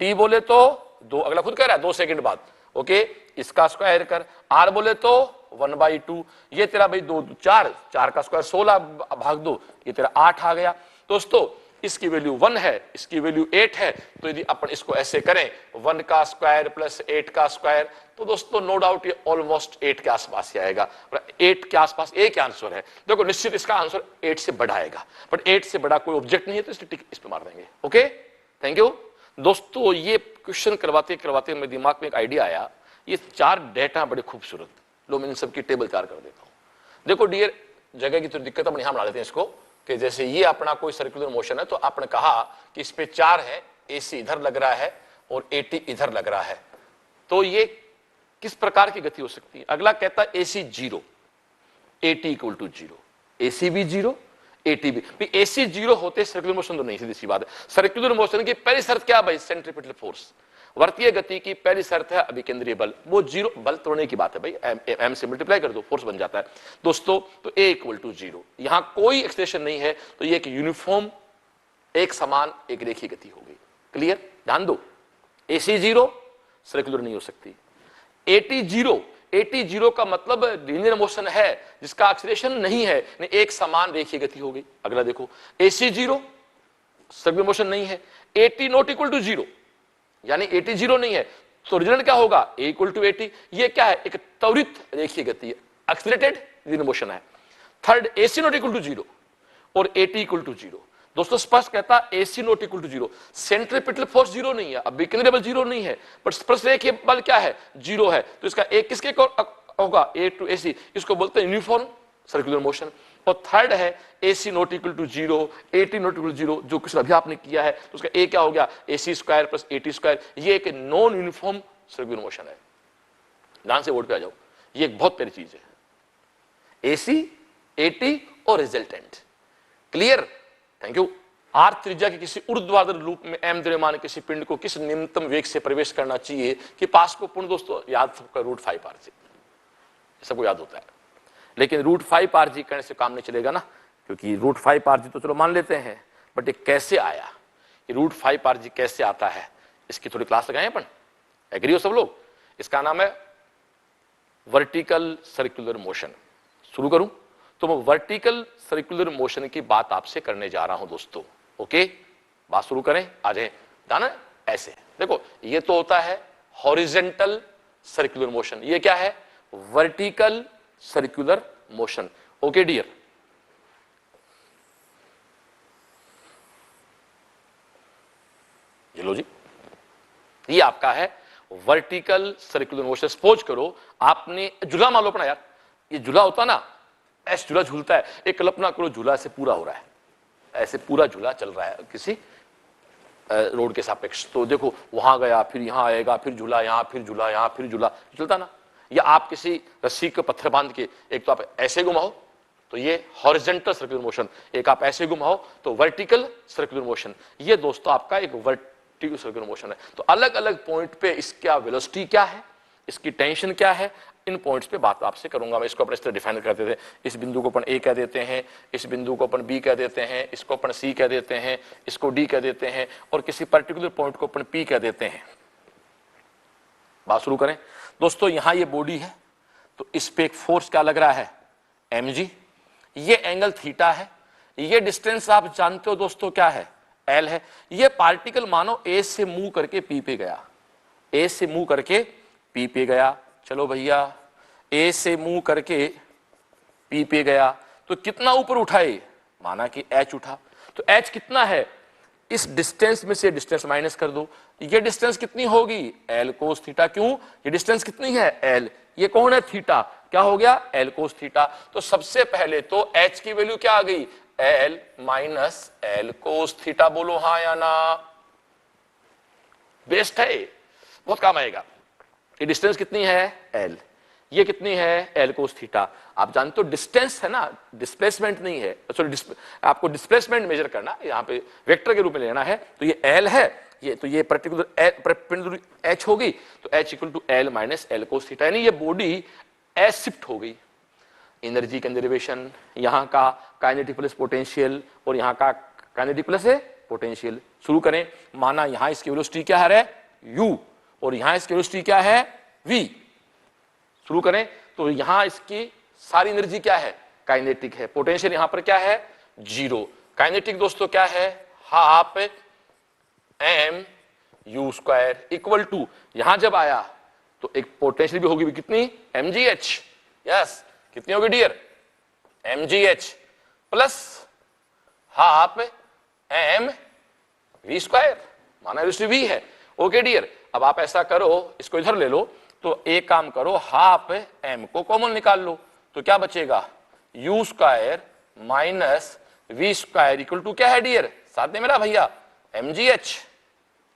टी बोले तो 2, अगला खुद कह रहा है 2 सेकंड बाद, ओके, इसका स्क्वायर कर। आर बोले तो 1/2, ये तेरा भाई 2 4, 4 का स्क्वायर 16 भाग 2, ये तेरा 8 आ गया। दोस्तों इसकी वैल्यू 1 है, इसकी वैल्यू 8 है, तो यदि अपन इसको ऐसे करें 1 का स्क्वायर प्लस 8 का स्क्वायर, तो दोस्तों नो डाउट ये ऑलमोस्ट 8 के आसपास ही आएगा। 8 के आसपास एक आंसर है। देखो निश्चित इसका आंसर 8 से बड़ा आएगा, बट 8 से बड़ा कोई ऑब्जेक्ट नहीं है, तो इसलिए टिक इस पे मार देंगे। Okay, thank you. दोस्तों ये क्वेश्चन करवाते करवाते मेरे दिमाग में एक आइडिया आया, ये 4 डेटा बड़े खूबसूरत, लो मैं इन सबकी टेबल तैयार कर देता हूं। देखो डियर, जगह की तो दिक्कत, अपन यहां बना लेते हैं इसको, कि जैसे ये अपना कोई सर्कुलर मोशन है, तो आपने कहा कि इस पे 4 है, AC इधर लग रहा है और AT इधर लग रहा है, तो ये किस प्रकार की गति हो सकती है। अगला कहता है AC 0, AT equal to 0, AC भी 0, AT भी। AC 0 होते सर्कुलर मोशन तो नहीं, सीधी सी बात है। सर्कुलर मोशन की पहली शर्त क्या भाई, सेंट्रीपिटल फोर्स। वर्तीय गति की पहली शर्त है अभिकेंद्रीय बल, वो 0, बल तोड़ने की बात है भाई, M से मल्टीप्लाई कर दो, फोर्स बन जाता है दोस्तों। तो A इक्वल टू 0, यहां कोई एक्सप्रेशन नहीं है, तो ये एक यूनिफॉर्म, एक समान, एक रेखीय गति हो गई। क्लियर, ध्यान दो, AC 0 सर्कुलर नहीं हो सकती, AT 0, AT 0 का मतलब लीनियर मोशन है जिसका एक्सीलरेशन नहीं है, एक समान रेखीय गति हो गई। अगला देखो, AC 0 सर्कुलर मोशन नहीं है, AT नॉट इक्वल टू 0, यानी AT 0 नहीं है, तो रिजल्ट क्या होगा, A इक्वल टू AT। ये क्या है, एक त्वरित रेखीय गति है, एक्सीलरेटेड लीनियर मोशन है। Third, AC not equal to 0 और AT इक्वल टू 0। दोस्तों स्पष्ट कहता है AC not equal to 0, centripetal force 0 नहीं है, अब विकेंद्रीय बल 0 नहीं है, बट स्पर्श रेखीय बल क्या है, 0 है। तो इसका एक किसके होगा, A टू AC, इसको बोलते हैं यूनिफॉर्म सर्कुलर मोशन। और थर्ड है AC not equal to 0, AT not equal to 0, जो कुछ अभी आपने किया है, तो उसका A क्या हो गया, AC square plus AT square. ये एक नॉन यूनिफॉर्म सर्कुलर मोशन है। ध्यान से बोर्ड पे आ जाओ, ये एक बहुत प्यारी चीज है, AC, AT और resultant. Clear, thank you. R त्रिज्या के किसी ऊर्ध्वाधर लूप में M द्रव्यमान किसी पिंड को किस निम्नतम वेग से प्रवेश करना चाहिए कि पास को पूर्ण, दोस्तों याद सबका √5 सबको याद होता है, लेकिन √5 करने से काम नहीं चलेगा ना, क्योंकि √5 तो चलो मान लेते हैं, बट ये कैसे आया, ये √5 कैसे आता है, इसकी थोड़ी क्लास लगाएं अपन, एग्री हो सब लोग। इसका नाम है वर्टिकल सर्कुलर मोशन। शुरू करूं तो मैं वर्टिकल सर्कुलर मोशन की बात आपसे करने जा रहा हूं दोस्तों। ओके, बात शुरू करें, आ जाए, जाना ऐसे। देखो ये तो होता है हॉरिजेंटल सर्कुलर मोशन, ये क्या है, vertical circular motion. Okay dear, ये लो जी, ये आपका है वर्टिकल सर्कुलर मोशन। सपोज करो आपने झूला मान लो अपना, यार ये झूला होता ना, ऐसे झूला झूलता है, एक कल्पना करो झूला ऐसे पूरा हो रहा है, ऐसे पूरा झूला चल रहा है किसी रोड के सापेक्ष, तो देखो वहां गया, फिर यहां आएगा, फिर झूला यहां, फिर झूला यहां, फिर झूला, चलता ना। या आप किसी रस्सी के पत्थर बांध के, एक तो आप ऐसे घुमाओ तो ये हॉरिजॉन्टल सर्कुलर मोशन, एक आप ऐसे घुमाओ तो वर्टिकल सर्कुलर मोशन। ये दोस्तों आपका एक वर्टिकल सर्कुलर मोशन है। तो अलग अलग पॉइंट पे इसका वेलोसिटी क्या है, इसकी टेंशन क्या है, इन पॉइंट्स पे बात आपसे करूंगा मैं। इसको अपन इस तरह डिफाइन करते थे, इस बिंदु को अपन A कह देते हैं, इस बिंदु को अपन B कह देते हैं, इसको अपन C कह देते हैं, इसको D कह देते हैं, और किसी पर्टिकुलर पॉइंट को अपन P कह देते हैं। बात शुरू करें दोस्तों, यहां ये बॉडी है, तो इस पे एक फोर्स क्या लग रहा है, mg, ये एंगल थीटा है, ये डिस्टेंस आप जानते हो दोस्तों क्या है, एल है। ये पार्टिकल मानो ए से मूव करके पी पे गया, ए से मूव करके पी पे गया, चलो भैया ए से मूव करके पी पे गया, तो कितना ऊपर उठाए, माना कि एच उठा, तो एच कितना है, इस डिस्टेंस में से डिस्टेंस माइनस कर दो, ये डिस्टेंस कितनी होगी, एल कोस थीटा। क्यों, ये डिस्टेंस कितनी है, एल, ये कौन है, थीटा, क्या हो गया, एल कोस थीटा। तो सबसे पहले तो एच की वैल्यू क्या आ गई, L minus L cos theta. बोलो हाँ या ना, बेस्ट है, बहुत काम आएगा। ये डिस्टेंस कितनी है, एल, ये कितनी है, एल कोस थीटा। आप जानते हो डिस्टेंस है ना, डिस्प्लेसमेंट नहीं है, सॉरी आपको डिस्प्लेसमेंट मेजर करना, यहाँ पे वेक्टर के रूप में लेना है, तो ये एल है, ये तो ये पर्टिकुलर एच होगी, तो H equal to L minus L cos theta, यानी ये बॉडी एस शिफ्ट हो गई। एनर्जी कंजर्वेशन, यहाँ का काइनेटिक प्लस पोटेंशियल और यहाँ का काइनेटिक प्लस है पोटेंशियल। शुरू करें, माना यहाँ इसकी वेलोसिटी क्या है, u, और यहाँ इसकी वेलोसिटी क्या है, v। शुरू करें, तो यहां इसकी सारी एनर्जी क्या है, काइनेटिक है, पोटेंशियल यहां पर क्या है, 0। काइनेटिक दोस्तों क्या है, half M U square equal to, यहां जब आया तो एक पोटेंशियल भी होगी, कितनी, mgh, यस, कितनी होगी dear, mgh plus half M V square, माना v है। ओके डियर, अब आप ऐसा करो, इसको इधर ले लो, तो एक काम करो, हाफ एम को कॉमन निकाल लो, तो क्या बचेगा, U square minus V square equal to क्या है डियर, साथ में मेरा भैया mgh,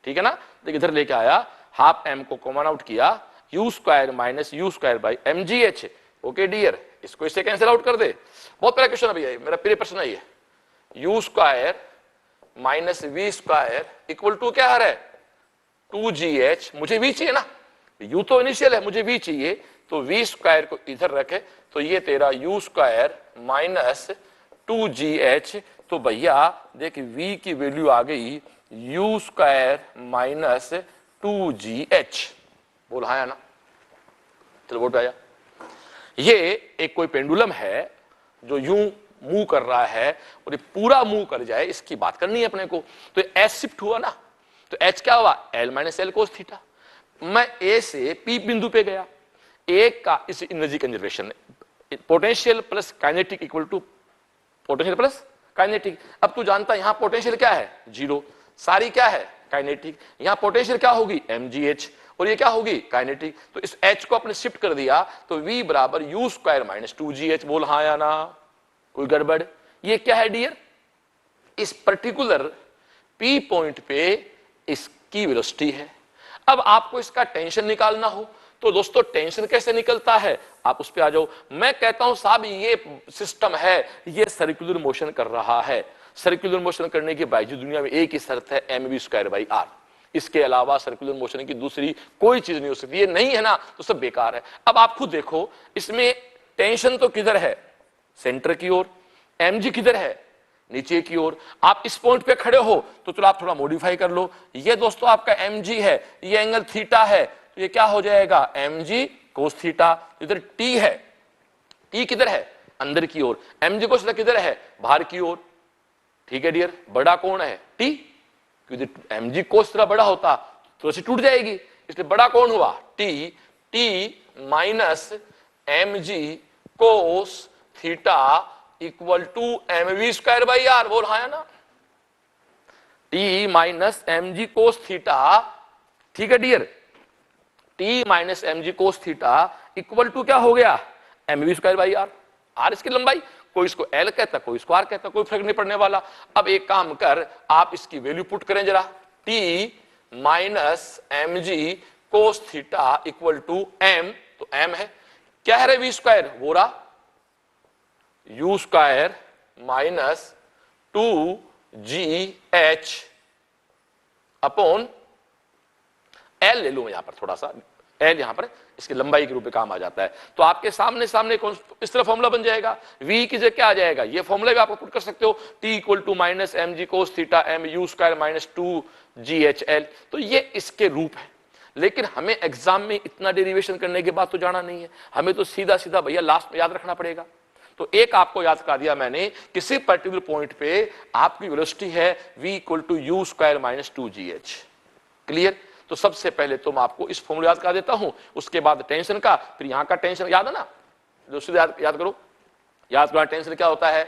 ठीक है ना। देखिए इधर लेके आया, हाफ एम को कॉमन आउट किया, U square minus U square by mgh। Okay dear, इसको इससे कैंसिल आउट कर दे, बहुत प्यारा क्वेश्चन है भैया, मेरा प्रिय प्रश्न है ये। U square minus V square equal to क्या है, 2gh, मुझे v चाहिए ना, u तो इनिशियल है, मुझे v चाहिए, तो v स्क्वायर को इधर रखे, तो ये तेरा u स्क्वायर माइनस 2gh, तो भैया देख v की वैल्यू आ गई u स्क्वायर माइनस 2gh। बोल हाँ या ना, चलो बोल आया। ये एक कोई पेंडुलम है जो यूं मूव कर रहा है और ये पूरा मूव कर जाए, इसकी बात करनी है अपने को। तो एस शिफ्ट हुआ ना, तो एच क्या हुआ, L minus L cos theta. मैं ए से पी बिंदु पे गया, ए का इस energy conservation, potential plus kinetic equal to potential plus kinetic. अब तू जानता है यहां पोटेंशियल क्या है, 0, सारी क्या है, काइनेटिक, यहां पोटेंशियल क्या होगी, mgh, और ये क्या होगी, काइनेटिक। तो इस h को अपने शिफ्ट कर दिया, तो v बराबर यू स्क्वायर माइनस 2gh। बोल हाँ या ना, कोई गड़बड़। ये क्या है डियर, इस पर्टिकुलर p पॉइंट पे इसकी वेलोसिटी है। अब आपको इसका टेंशन निकालना हो, तो दोस्तों टेंशन कैसे निकलता है, आप उस पे आ जाओ। मैं कहता हूं साहब ये सिस्टम है, ये सर्कुलर मोशन कर रहा है। सर्कुलर मोशन करने की बावजूद दुनिया में एक ही शर्त है, mv स्क्वायर बाई आर, इसके अलावा सर्कुलर मोशन की दूसरी कोई चीज नहीं हो सकती। ये नहीं है ना, तो सब बेकार है। अब आप खुद देखो, इसमें टेंशन तो किधर है, सेंटर की ओर, mg किधर है, नीचे की ओर। आप इस पॉइंट पे खड़े हो तो चलो आप थोड़ा मॉडिफाई कर लो, ये दोस्तों आपका mg है, ये एंगल थीटा है, तो ये क्या हो जाएगा, mg कोस थीटा। इधर t है, t किधर है, अंदर की ओर, mg कोस थीटा किधर है, बाहर की ओर। ठीक है डियर, बड़ा कौन है, t, क्योंकि mg कोस थीटा बड़ा होता तो ऐसे टूट जाएगी, इसलिए बड़ा कौन हुआ, t, t minus mg cos theta equal to mv square by R. बोल हाँ ना, t minus mg cos theta, ठीक है dear, t minus mg cos theta equal to क्या हो गया, mv square by R. R इसकी लंबाई, कोई इसको l कहता, कोई इसको r कहता, कोई फर्क नहीं पड़ने वाला। अब एक काम कर, आप इसकी वैल्यू पुट करें जरा, t minus mg cos theta equal to m, तो m है क्या है रे, v स्क्वायर, वो रहा u square minus 2gh upon l ले लूं यहां पर, थोड़ा सा l यहां पर इसकी लंबाई के रूप में काम आ जाता है। तो आपके सामने सामने कौन इस तरह फॉर्मूला बन जाएगा, v की जगह क्या आ जाएगा, ये फॉर्मूला भी आप पुट कर सकते हो, t equal to minus mg cos theta m u square minus 2ghl। तो ये इसके रूप है, लेकिन हमें एग्जाम में इतना डेरिवेशन करने के बाद तो जाना नहीं है, हमें तो सीधा सीधा भैया लास्ट में याद रखना पड़ेगा। तो एक आपको याद करा दिया मैंने, किसी पर्टिकुलर पॉइंट पे आपकी वेलोसिटी है v equal to U square minus 2gh। Clear? तो सबसे पहले तो मैं आपको इस फॉर्मूला याद करा देता हूं, उसके बाद टेंशन का, फिर यहां का टेंशन याद है ना, दोस्तों याद करो। याद करो टेंशन क्या होता है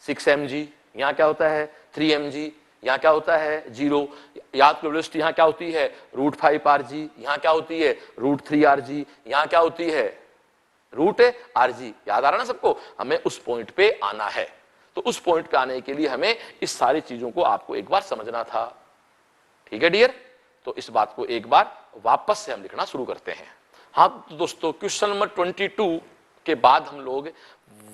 6 mg, यहां क्या होता है 3 mg, यहां क्या होता है 0। याद करो वेलोसिटी यहां क्या होती है √5 rg, यहां क्या होती है √3 rg, यहां क्या होती है √rg। याद आ रहा ना सबको? हमें उस पॉइंट पे आना है, तो उस पॉइंट पे आने के लिए हमें इस सारी चीजों को आपको एक बार समझना था। ठीक है डियर? तो इस बात को एक बार वापस से हम लिखना शुरू करते हैं। हाँ तो दोस्तों, क्वेश्चन नंबर 22 के बाद हम लोग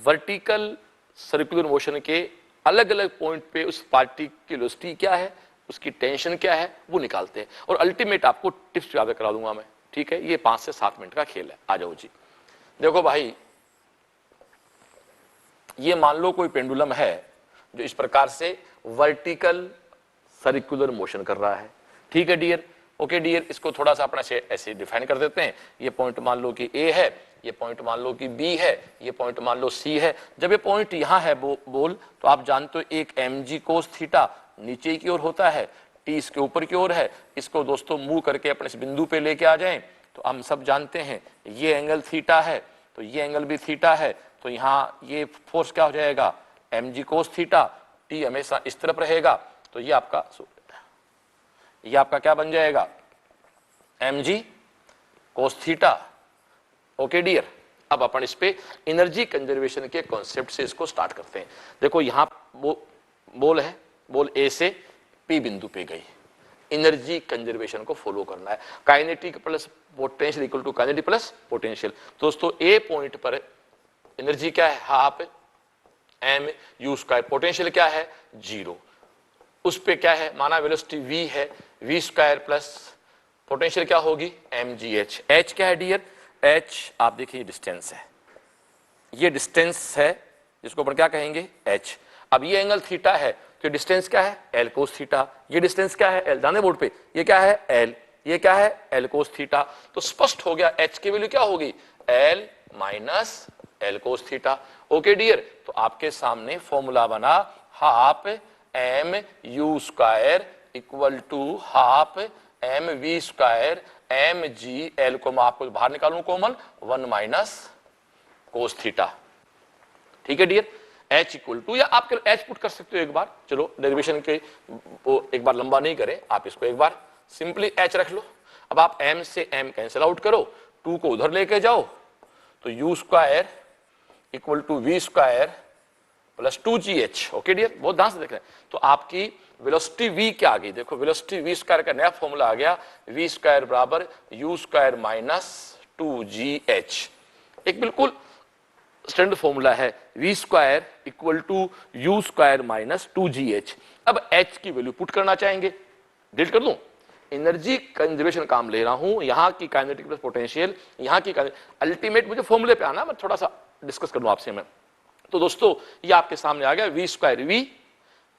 वर्टिकल सर्कुलर मोशन के अलग अलग पॉइंट पे उस पार्टी की वेलोसिटी क्या है, उसकी टेंशन क्या है, वो निकालते हैं, और अल्टीमेट आपको टिप्स याद करा दूंगा मैं। ठीक है? ये 5 से 7 मिनट का खेल है। आ जाओ जी। देखो भाई, ये मान लो कोई पेंडुलम है जो इस प्रकार से वर्टिकल सर्कुलर मोशन कर रहा है। ठीक है डियर? ओके डियर, इसको थोड़ा सा अपना से ऐसे डिफाइन कर देते हैं। ये पॉइंट मान लो कि ए है, ये पॉइंट मान लो कि बी है, ये पॉइंट मान लो सी है। जब ये पॉइंट यहां है बोल, तो आप जानते हो एक mg कोस थीटा नीचे की ओर होता है, टी इसके ऊपर की ओर है। इसको दोस्तों मूव करके अपने इस बिंदु पे लेके आ जाएं, तो हम सब जानते हैं ये एंगल थीटा है, तो ये एंगल भी थीटा है, तो यहाँ ये फोर्स क्या हो जाएगा mg कोस थीटा, टी हमेशा इस तरफ रहेगा, तो ये आपका क्या बन जाएगा mg cos theta. Okay dear? अब अपन इस पे एनर्जी कंजर्वेशन के कॉन्सेप्ट से इसको स्टार्ट करते हैं। देखो यहां बोल है, बोल ए से पी बिंदु पे गई, एनर्जी कंजर्वेशन को फॉलो करना है। Kinetic plus potential equal to kinetic plus potential. दोस्तों ए पॉइंट पर एनर्जी क्या है half M U square, potential क्या है 0। उस पे क्या है माना वेलोसिटी v है, v स्क्वायर प्लस पोटेंशियल क्या होगी mgh। h क्या है डियर? h आप देखिए डिस्टेंस है, ये डिस्टेंस है जिसको अपन क्या कहेंगे h। अब ये एंगल थीटा है, तो डिस्टेंस क्या है l कोस थीटा। ये डिस्टेंस क्या है l, दाने बोर्ड पे ये क्या है l, ये क्या है l कोस थीटा। तो स्पष्ट हो गया h की वैल्यू क्या होगी l minus l cos theta. Okay dear? तो आपके सामने फॉर्मूला बना half M U square equal to half M V square M G L को मैं आपको बाहर निकालूं कॉमन 1 माइनस कोस थीटा। ठीक है डियर? एच इक्वल टू, या आप एच पुट कर सकते हो एक बार, चलो डेरिवेशन के वो एक बार लंबा नहीं करें, आप इसको एक बार सिंपली एच रख लो। अब आप एम से एम कैंसिल आउट करो, 2 को उधर लेके जाओ, तो U square equal to V square plus 2gh। Okay dear? बहुत ध्यान से देख रहे हैं। तो आपकी वेलोसिटी v क्या आ गई, देखो वेलोसिटी v स्क्वायर का नया फॉर्मूला आ गया, v स्क्वायर बराबर u स्क्वायर माइनस 2gh। एक बिल्कुल स्टैंडर्ड फॉर्मूला है, v square equal to u square minus 2gh। अब h की वैल्यू पुट करना चाहेंगे, डिलीट कर दूं, एनर्जी कंजर्वेशन काम ले रहा हूं, यहां की काइनेटिक प्लस पोटेंशियल, यहां की अल्टीमेट मुझे फॉर्मूले पे आना, मैं थोड़ा सा डिस्कस कर दूं आपसे मैं। तो दोस्तों ये आपके सामने आ गया v square, v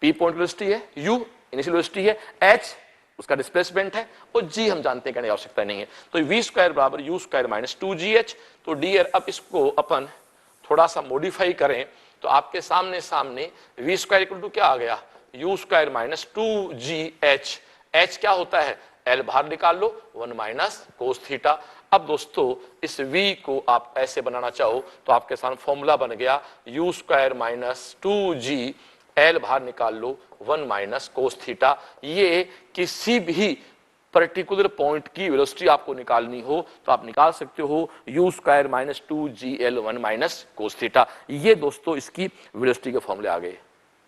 p point velocity है, u इनिशियल वेलोसिटी है, h उसका डिस्प्लेसमेंट है, और g हम जानते हैं कहने की आवश्यकता नहीं है। तो v स्क्वायर बराबर u स्क्वायर माइनस 2gh। तो डियर अब इसको अपन थोड़ा सा मॉडिफाई करें, तो आपके सामने v स्क्वायर इक्वल टू क्या आ गया u square minus 2gh। h क्या होता है l बाहर निकाल लो 1 माइनस कोस थीटा। अब दोस्तों इस v को आप ऐसे बनाना चाहो तो आपके सामने फॉर्मूला बन गया u square minus 2g, l बाहर निकाल लो 1 माइनस कोस थीटा। ये किसी भी पर्टिकुलर पॉइंट की वेलोसिटी आपको निकालनी हो तो आप निकाल सकते हो u square minus 2gl 1 minus cos theta. ये दोस्तों इसकी वेलोसिटी के फॉर्मूले आ गए।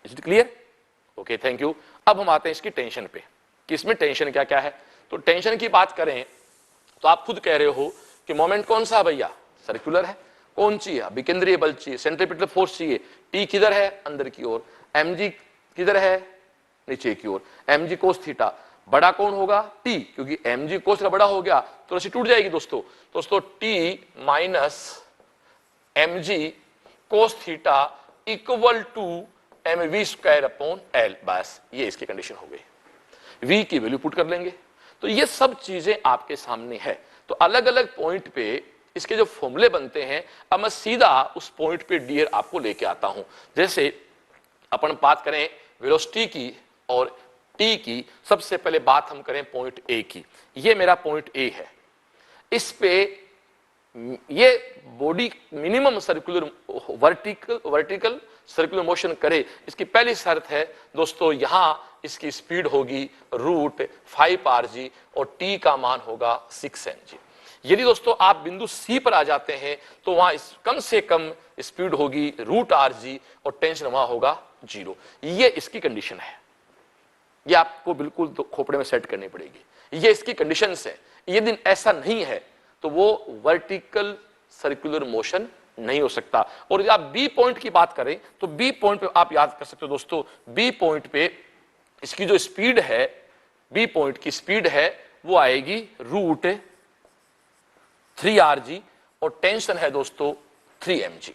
Is it clear? Okay, thank you. अब हम आते हैं इसकी टेंशन पे कि इसमें टेंशन क्या क्या है। तो टेंशन की बात करें तो आप खुद कह रहे हो कि मोमेंट कौन सा भैया सर्कुलर है, कौन चाहिए विकेंद्रीय बल चाहिए, सेंट्रीपिटल फोर्स चाहिए, टी किधर है अंदर की ओर, mg किधर है नीचे की ओर, mg कोस थीटा बड़ा कौन होगा t, क्योंकि mg कोस थीटा बड़ा हो गया तो राशि टूट जाएगी दोस्तों t minus mg cos theta equal to mv square upon l। बस ये इसकी कंडीशन हो गई, v की वैल्यू पुट कर लेंगे। तो ये सब चीजें आपके सामने है। तो अलग अलग पॉइंट पे इसके जो फॉर्मूले बनते हैं, अब मैं सीधा उस पॉइंट पे डियर आपको लेके आता हूं। जैसे अपन बात करें वेलोसिटी की और टी की, सबसे पहले बात हम करें पॉइंट ए की। ये मेरा पॉइंट ए है, इस पे ये body minimum circular vertical circular motion करे, इसकी पहली शर्त है दोस्तों, यहां इसकी स्पीड होगी √5 और टी का मान होगा 6 mg। यदि दोस्तों आप बिंदु सी पर आ जाते हैं तो वहां कम से कम स्पीड होगी √rg और टेंशन वहां होगा 0। ये इसकी कंडीशन है, ये आपको बिल्कुल खोपड़े में सेट करनी पड़ेगी, ये इसकी कंडीशंस है। यदि ऐसा नहीं है तो वो वर्टिकल सर्कुलर मोशन नहीं हो सकता। और यदि आप बी पॉइंट की बात करें तो बी पॉइंट पे आप याद कर सकते हो दोस्तों, बी पॉइंट पे इसकी जो स्पीड है, बी पॉइंट की स्पीड है वो आएगी √3rg और टेंशन है दोस्तों 3 mg।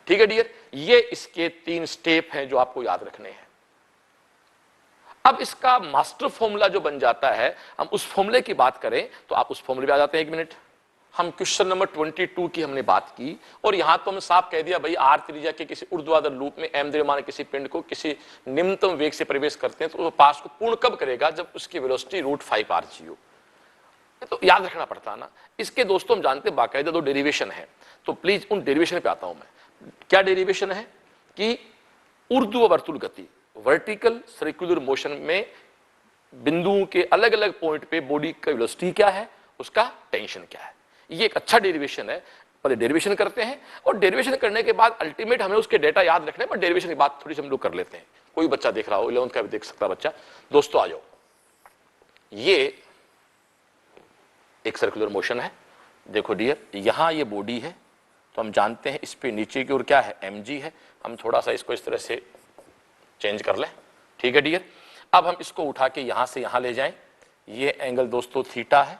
ठीक है डियर, ये इसके 3 स्टेप हैं जो आपको याद रखने हैं। अब इसका मास्टर फॉर्मूला जो बन जाता है, हम उस फॉर्मूले की बात करें तो आप उस फॉर्मूले पे आ जाते हैं। 1 मिनट, हम क्वेश्चन नंबर 22 की हमने बात की और यहां तो हमने साफ कह दिया भाई आर त्रिज्या के किसी ऊर्ध्वाधर लूप में एम द्रव्यमान किसी पिंड को किसी निम्नतम वेग से प्रवेश करते हैं तो वो पास को पूर्ण कब करेगा, जब उसकी वेलोसिटी √5rg हो। तो याद रखना पड़ता है ना। इसके दोस्तों हम जानते हैं बाकायदा 2 डेरिवेशन है, तो प्लीज उन डेरिवेशन पे आता हूं मैं। क्या डेरिवेशन है कि ऊर्ध्वावर्तुल गति वर्टिकल सर्कुलर मोशन में बिंदुओं के अलग अलग पॉइंट पे बॉडी का वेलोसिटी क्या है, उसका टेंशन क्या है। ये एक अच्छा डेरिवेशन है। पहले डेरिवेशन करते हैं और डेरिवेशन करने के बाद अल्टीमेट हमें उसके डेटा याद रखने हैं, पर डेरिवेशन की बात थोड़ी सी हम लोग कर लेते हैं। कोई बच्चा देख रहा हो, 11th का भी देख सकता बच्चा, दोस्तों आ जाओ। ये एक सर्कुलर मोशन है, देखो डियर, यहां ये बॉडी है तो हम जानते हैं इस पे नीचे की ओर क्या है, mg है। हम थोड़ा सा इसको इस तरह से चेंज कर लें, ठीक है डियर। अब हम इसको उठा के यहां से यहां ले जाएं, ये एंगल दोस्तों थीटा है,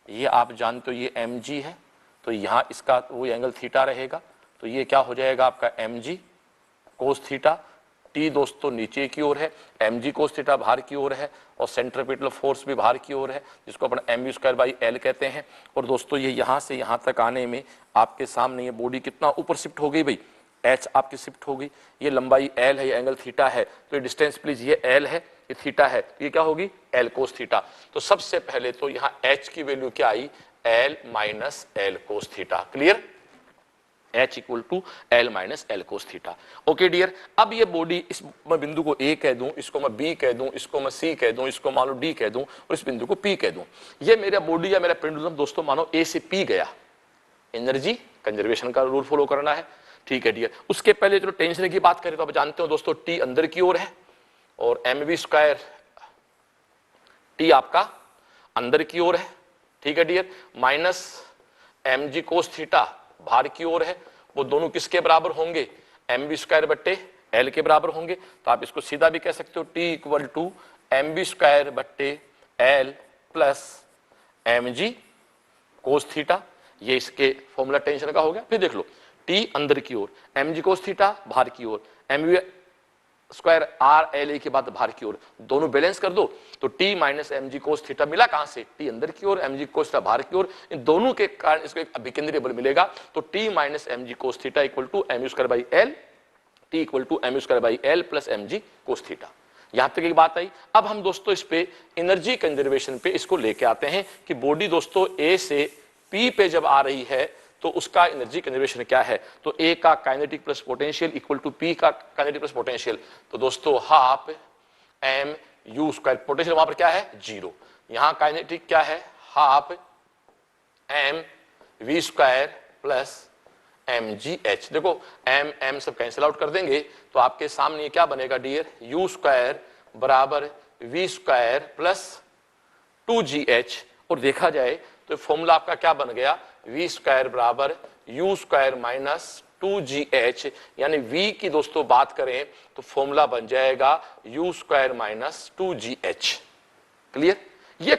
ये आप जानते हो ये mg है, तो यहां इसका वो एंगल थीटा रहेगा, तो ये क्या हो जाएगा आपका mg कोस थीटा। t दोस्तों नीचे की ओर है, mg कोस थीटा बाहर की ओर है और सेंट्रीपिटल फोर्स भी बाहर की ओर है, जिसको अपन mv²/l कहते हैं। और दोस्तों ये यहां से यहां तक आने में आपके सामने ये बॉडी कितना ऊपर शिफ्ट हो गई भाई, h आपकी शिफ्ट हो गई, ये लंबाई l है, ये एंगल थीटा है, तो ये डिस्टेंस प्लीज ये l है, ये थीटा है, तो ये क्या होगी l कोस थीटा। तो सबसे पहले तो यहाँ h की वैल्यू क्या आई, l minus l cos theta. Clear, h equal to l minus l cos theta. Okay dear, अब ये बॉडी, इस मैं बिंदु को a कह दूं, इसको मैं b कह दूं, इसको मैं c कह दूं, इसको मान लो d कह दूं और इस बिंदु को p कह दूं। ये मेरा बॉडी या मेरा पेंडुलम दोस्तों मानो a से p गया, एनर्जी कंजर्वेशन का रूल फॉलो करना है, ठीक है डियर। उसके पहले चलो टेंशन की बात करें तो आप जानते हो दोस्तों t अंदर की ओर है और mv² t आपका अंदर की ओर है, ठीक है dear, minus mg cos theta बाहर की ओर है। वो दोनों किसके बराबर होंगे, mv²/l के बराबर होंगे। तो आप इसको सीधा भी कह सकते हो t equal to mv²/l plus mg cos theta. ये इसके फॉर्मूला टेंशन का हो गया। फिर देख लो t अंदर की ओर, mg कोस थीटा बाहर की ओर, mv²/r l के बाद बाहर की ओर, दोनों बैलेंस कर दो तो t minus mg cos theta मिला कहां से, t अंदर की ओर, mg कोस थीटा बाहर की ओर, इन दोनों के कारण इसको एक अभिकेंद्रीय बल मिलेगा। तो t minus mg cos theta equal to mv²/l, t equal to mv²/l plus mg cos theta. यहां तक एक बात आई। अब हम दोस्तों इस पे एनर्जी कंजर्वेशन पे इसको लेके आते हैं कि बॉडी दोस्तों a से p पे जब आ रही है तो उसका एनर्जी कंजर्वेशन क्या है। तो a का kinetic plus potential equal to p का काइनेटिक प्लस पोटेंशियल, तो दोस्तों हाफ mu², पोटेंशियल वहां पर क्या है 0, यहां काइनेटिक क्या है हाफ mv² प्लस mgh। देखो m सब कैंसिल आउट कर देंगे तो आपके सामने क्या बनेगा डियर, u² बराबर v² प्लस 2gh। और देखा जाए तो फॉर्मूला आपका क्या बन गया, v² बराबर u² माइनस 2gh, यानी v की दोस्तों बात करें तो फॉर्मूला बन जाएगा u² माइनस 2gh। क्लियर, ये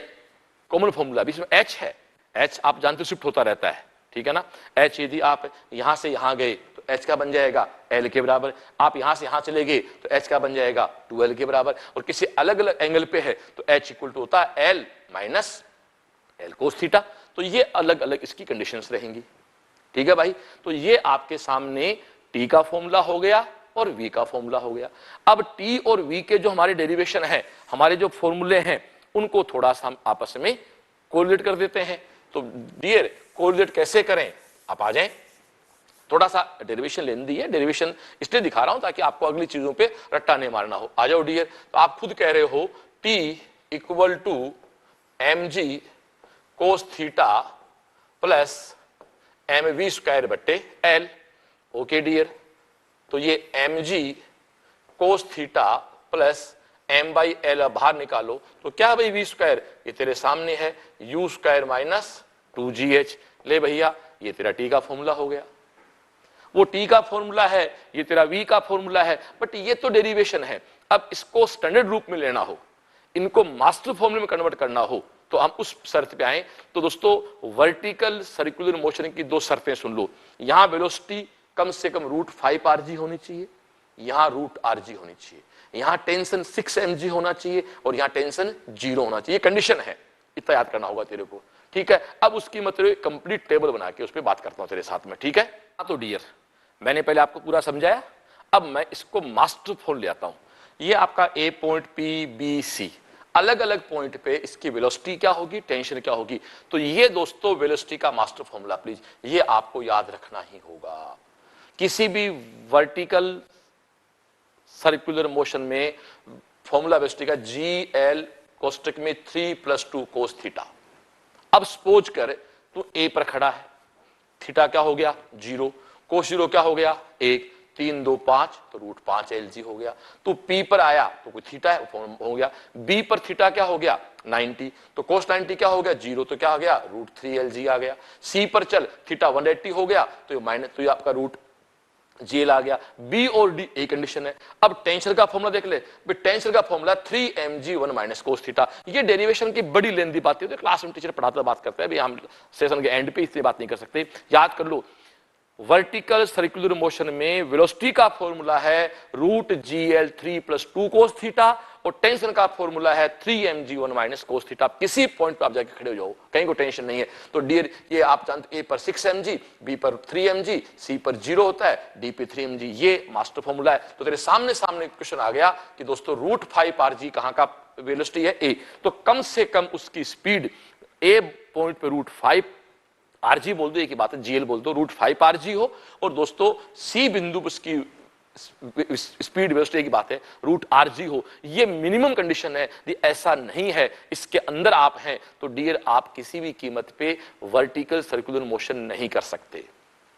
कॉमन फॉर्मूला, इसमें h है, h आप जानते हो शिफ्ट होता रहता है, ठीक है ना। h यदि आप यहां से यहां गए तो h का बन जाएगा l के बराबर, आप यहां से यहां चले गए तो h का बन जाएगा 2l के बराबर, और किसी अलग अलग एंगल पे है तो h इक्वल टू होता है l minus l cos theta. तो ये अलग अलग इसकी कंडीशंस रहेंगी। ठीक है भाई, तो ये आपके सामने टी का फॉर्मूला हो गया और वी का फॉर्मूला हो गया। अब टी और वी के जो हमारे डेरिवेशन है, हमारे जो फॉर्मूले हैं, उनको थोड़ा सा हम आपस में कोरिलेट कर देते हैं। तो डियर कोरिलेट कैसे करें, आप आ जाएं। थोड़ा सा डेरिवेशन लेने दी है, डेरिवेशन इसलिए दिखा रहा हूं ताकि आपको अगली चीजों पे रट्टा नहीं मारना हो। आ जाओ डियर। तो आप खुद कह रहे हो T equal to M G cos theta plus M V square बट्टे एल। ओके डियर, तो ये M G cos theta plus M by L बाहर निकालो तो क्या भाई वी स्क्वायर, ये तेरे सामने है, यू स्क्वायर माइनस 2gh। ले भैया, ये तेरा टी का फॉर्मूला हो गया। वो टी का फॉर्मूला है, ये तेरा वी का फॉर्मूला है, बट ये तो डेरिवेशन है। अब इसको स्टैंडर्ड रूप में लेना हो, इनको मास्टर फॉर्मूले में कन्वर्ट करना हो, तो हम उस शर्त पे आए। तो दोस्तों वर्टिकल सर्कुलर मोशन की दो शर्तें सुन लो। यहां वेलोसिटी कम से कम √5 rg होनी चाहिए, यहां √rg होनी चाहिए, यहां टेंशन 6 mg होना चाहिए और यहां टेंशन 0 होना चाहिए। कंडीशन है, इतना याद करना होगा तेरे को। ठीक है, अब उसकी मतलब कंप्लीट टेबल बना के उस पर बात करता हूं तेरे साथ में। ठीक है, तो डियर मैंने पहले आपको पूरा समझाया, अब मैं इसको मास्टर फॉर्म ले आता हूं। ये आपका ए पॉइंट पी बी सी, अलग अलग पॉइंट पे इसकी वेलोसिटी क्या होगी, टेंशन क्या होगी। तो ये दोस्तों वेलोसिटी का मास्टर फॉर्मूला प्लीज ये आपको याद रखना ही होगा। किसी भी वर्टिकल सर्कुलर मोशन में फॉर्मूला वेलोसिटी का GL कोष्टक में 3 + 2 कोस थीटा। अब सपोज कर तू ए पर खड़ा है, थीटा क्या हो गया 0, कोस 0 क्या हो गया 1, 3 2 5 तो √5 LG हो गया। तो P पर आया तो कोई थीटा है हो गया, B पर थीटा क्या हो गया 90, तो कोस 90 क्या हो गया 0, तो क्या हो गया √3 LG आ गया। C पर चल थीटा 180 हो गया तो ये माइनस, तो ये आपका √GL आ गया। B और D एक कंडीशन है। अब टेंशन का फॉर्मूला देख ले, टेंशन का फॉर्मूला 3mg1 - cos थीटा। ये डेरिवेशन की बड़ी लेंथी बात है, क्लास में टीचर पढ़ाता बात करता है, हम सेशन के एंड पे इसलिए बात नहीं कर सकते। याद कर लो, वर्टिकल सर्कुलर मोशन में वेलोसिटी का फॉर्मूला है √GL 3 + 2 कोस थीटा और टेंशन का फॉर्मूला है 3mg1 - cos थीटा। किसी पॉइंट पे आप जाके खड़े हो जाओ, कहीं को टेंशन नहीं है। तो डियर ये आप जानते, ए पर 6 mg, बी पर 3 mg, सी पर 0 होता है, डी पे 3 mg, ये मास्टर फॉर्मूला है। तो तेरे सामने क्वेश्चन आ गया कि दोस्तों √5 rg कहां का वेलोसिटी है ए, तो कम से कम उसकी स्पीड ए पॉइंट पे √5 rg बोल दो, एक ही बात है, GL बोल दो, √5 rg हो, और दोस्तों सी बिंदु पर उसकी स्पीड वेलोसिटी की बात है √rg हो। ये मिनिमम कंडीशन है, ऐसा नहीं है इसके अंदर आप हैं तो डियर आप किसी भी कीमत पे वर्टिकल सर्कुलर मोशन नहीं कर सकते।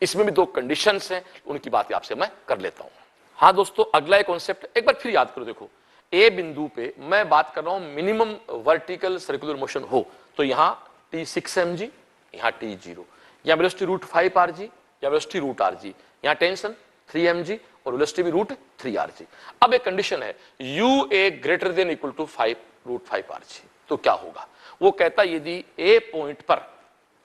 इसमें भी दो कंडीशंस हैं, उनकी बात आपसे मैं कर लेता हूं। हाँ दोस्तों, अगला एक कॉन्सेप्ट एक बार फिर याद करो। देखो ए बिंदु पे मैं बात कर रहा हूं मिनिमम वर्टिकल सर्कुलर मोशन हो, तो यहां T 6 mg, यहां T 0, यहां वेलोसिटी √5 rg या वेलोसिटी √rg, यहां टेंशन 3 mg और वेलोसिटी भी √3 rg। अब एक कंडीशन है UA greater than equal to √5 rg, तो क्या होगा? वो कहता यदि ए पॉइंट पर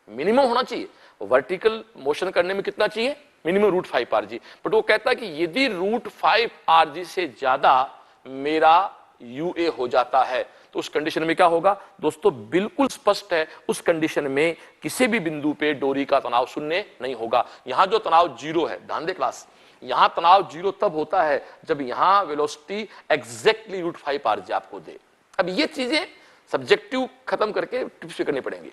मिनिमम होना चाहिए, वर्टिकल मोशन करने में कितना चाहिए मिनिमम √5 rg, बट वो कहता है कि यदि √5 rg से ज्यादा मेरा UA हो जाता है तो उस कंडीशन में क्या होगा दोस्तों? बिल्कुल स्पष्ट है, उस कंडीशन में किसी भी बिंदु पे डोरी का तनाव शून्य नहीं होगा। यहां जो तनाव 0 है, ध्यान दे क्लास, यहां तनाव 0 तब होता है जब यहां वेलोसिटी एग्जैक्टली √5 rg आपको दे। अब ये चीजें सब्जेक्टिव खत्म करके टिप्स पे करनी पड़ेंगी।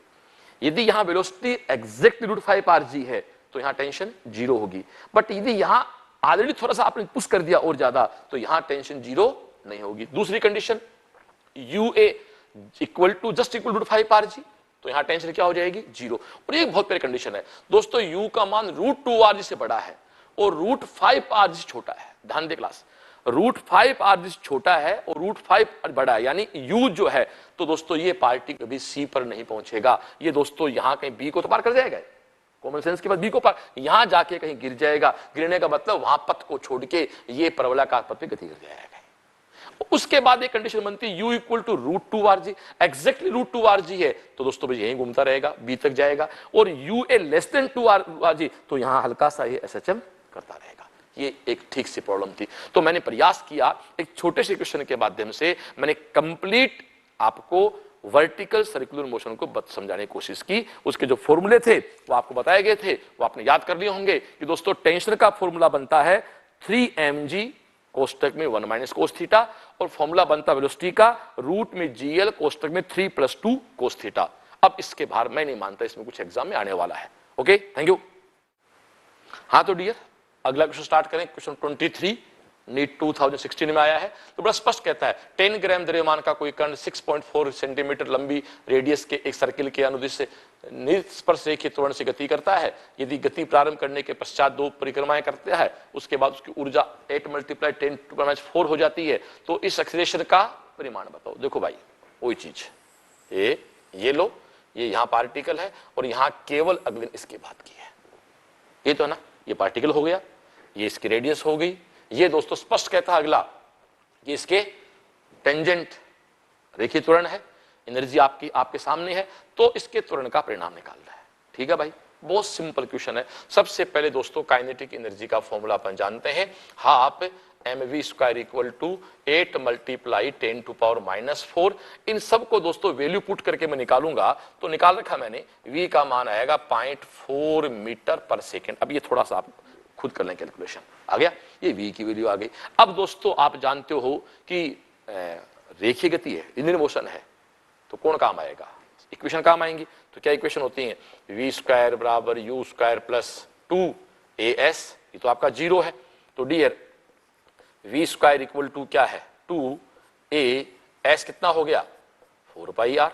यदि यहां वेलोसिटी एग्जैक्टली √5 rg है तो यहां टेंशन 0 होगी, बट यदि यहां ऑलरेडी थोड़ा सा आपने पुश कर दिया और ज्यादा तो यहां टेंशन 0 नहीं होगी। दूसरी condition UA equal to just equal to √5 rg, तो यहां टेंशन क्या हो जाएगी 0। और एक बहुत बड़ी कंडीशन है दोस्तों, U का मान √2 rg से बड़ा है और √5 rg से छोटा है। ध्यान दे क्लास, √5 rg से छोटा है और √5 बड़ा है, यानी U जो है, तो दोस्तों ये पार्टी कभी C पर नहीं पहुंचेगा। ये दोस्तों यहां कहीं B को तो पार कर जाएगा, कॉमन सेंस के बाद B को पार, यहां जाके कहीं गिर जाएगा। गिरने का मतलब वहां पथ को छोड़ के ये परवलयाकार पथ पे गति कर जाएगा। उसके बाद एक कंडीशन बनती है U equal to √2 rg, exactly √2 rg है तो दोस्तों भाई यहीं घूमता रहेगा, B तक जाएगा, और UA लेस देन 2 rg तो यहां हल्का सा ये SHM करता रहेगा। ये एक ठीक सी प्रॉब्लम थी। तो मैंने प्रयास किया एक छोटे से क्वेश्चन के माध्यम से मैंने कंप्लीट आपको वर्टिकल सर्कुलर मोशन को समझाने की कोशिश की। उसके जो फॉर्मूले थे वो आपको बताए गए थे, वो आपने याद कर लिए होंगे कि दोस्तों टेंशन का फॉर्मूला बनता है 3mg कोष्टक में 1 माइनस कोस थीटा, और फॉर्मूला बनता वेलोसिटी का रूट में जीएल कोष्टक में 3 + 2 कोस थीटा। अब इसके बाहर मैं नहीं मानता इसमें कुछ एग्जाम में आने वाला है। Okay, thank you. हाँ तो डियर, अगला क्वेश्चन स्टार्ट करें। क्वेश्चन 23 नीट 2016 में आया है। तो बड़ा स्पष्ट कहता है 10 ग्राम द्रव्यमान का कोई कण 6.4 सेंटीमीटर लंबी रेडियस के एक सर्किल के अनुदिश निस्पर्श रेखीय त्वरण से गति करता है। यदि गति प्रारंभ करने के पश्चात 2 परिक्रमाएं करता है, उसके बाद उसकी ऊर्जा 8 × 10⁻⁴ हो जाती है, तो इस एक्सीलरेशन का परिमाण बताओ। देखो भाई, वही चीज ये लो, ये यहां पार्टिकल है और यहां केवल अगले इसकी बात की है। ये तो है ना, ये पार्टिकल हो गया, ये इसकी रेडियस हो गई। ये दोस्तों स्पष्ट कहता है अगला, ये इसके टेंजेंट रेखीय त्वरण है, एनर्जी आपके सामने है, तो इसके त्वरण का परिणाम निकालना है। ठीक है भाई, बहुत सिंपल क्वेश्चन है। सबसे पहले दोस्तों काइनेटिक एनर्जी का फॉर्मूला अपन जानते हैं, हाफ mv² = 8 × 10⁻⁻⁴। इन सबको दोस्तों वैल्यू पुट करके मैं निकालूंगा, तो निकाल रखा मैंने, v का मान आएगा 0.4 मीटर/सेकंड। अब ये थोड़ा सा आप खुद कर लें कैलकुलेशन, आ गया, ये v की वैल्यू आ गई। अब दोस्तों आप जानते हो कि रेखीय गति है, लिनियर मोशन है, तो कौन काम आएगा, इक्वेशन काम आएंगी। तो क्या इक्वेशन होती है, v² = u² + 2as, ये तो आपका 0 है। तो डियर v² = क्या है, 2a, s कितना हो गया 4πr।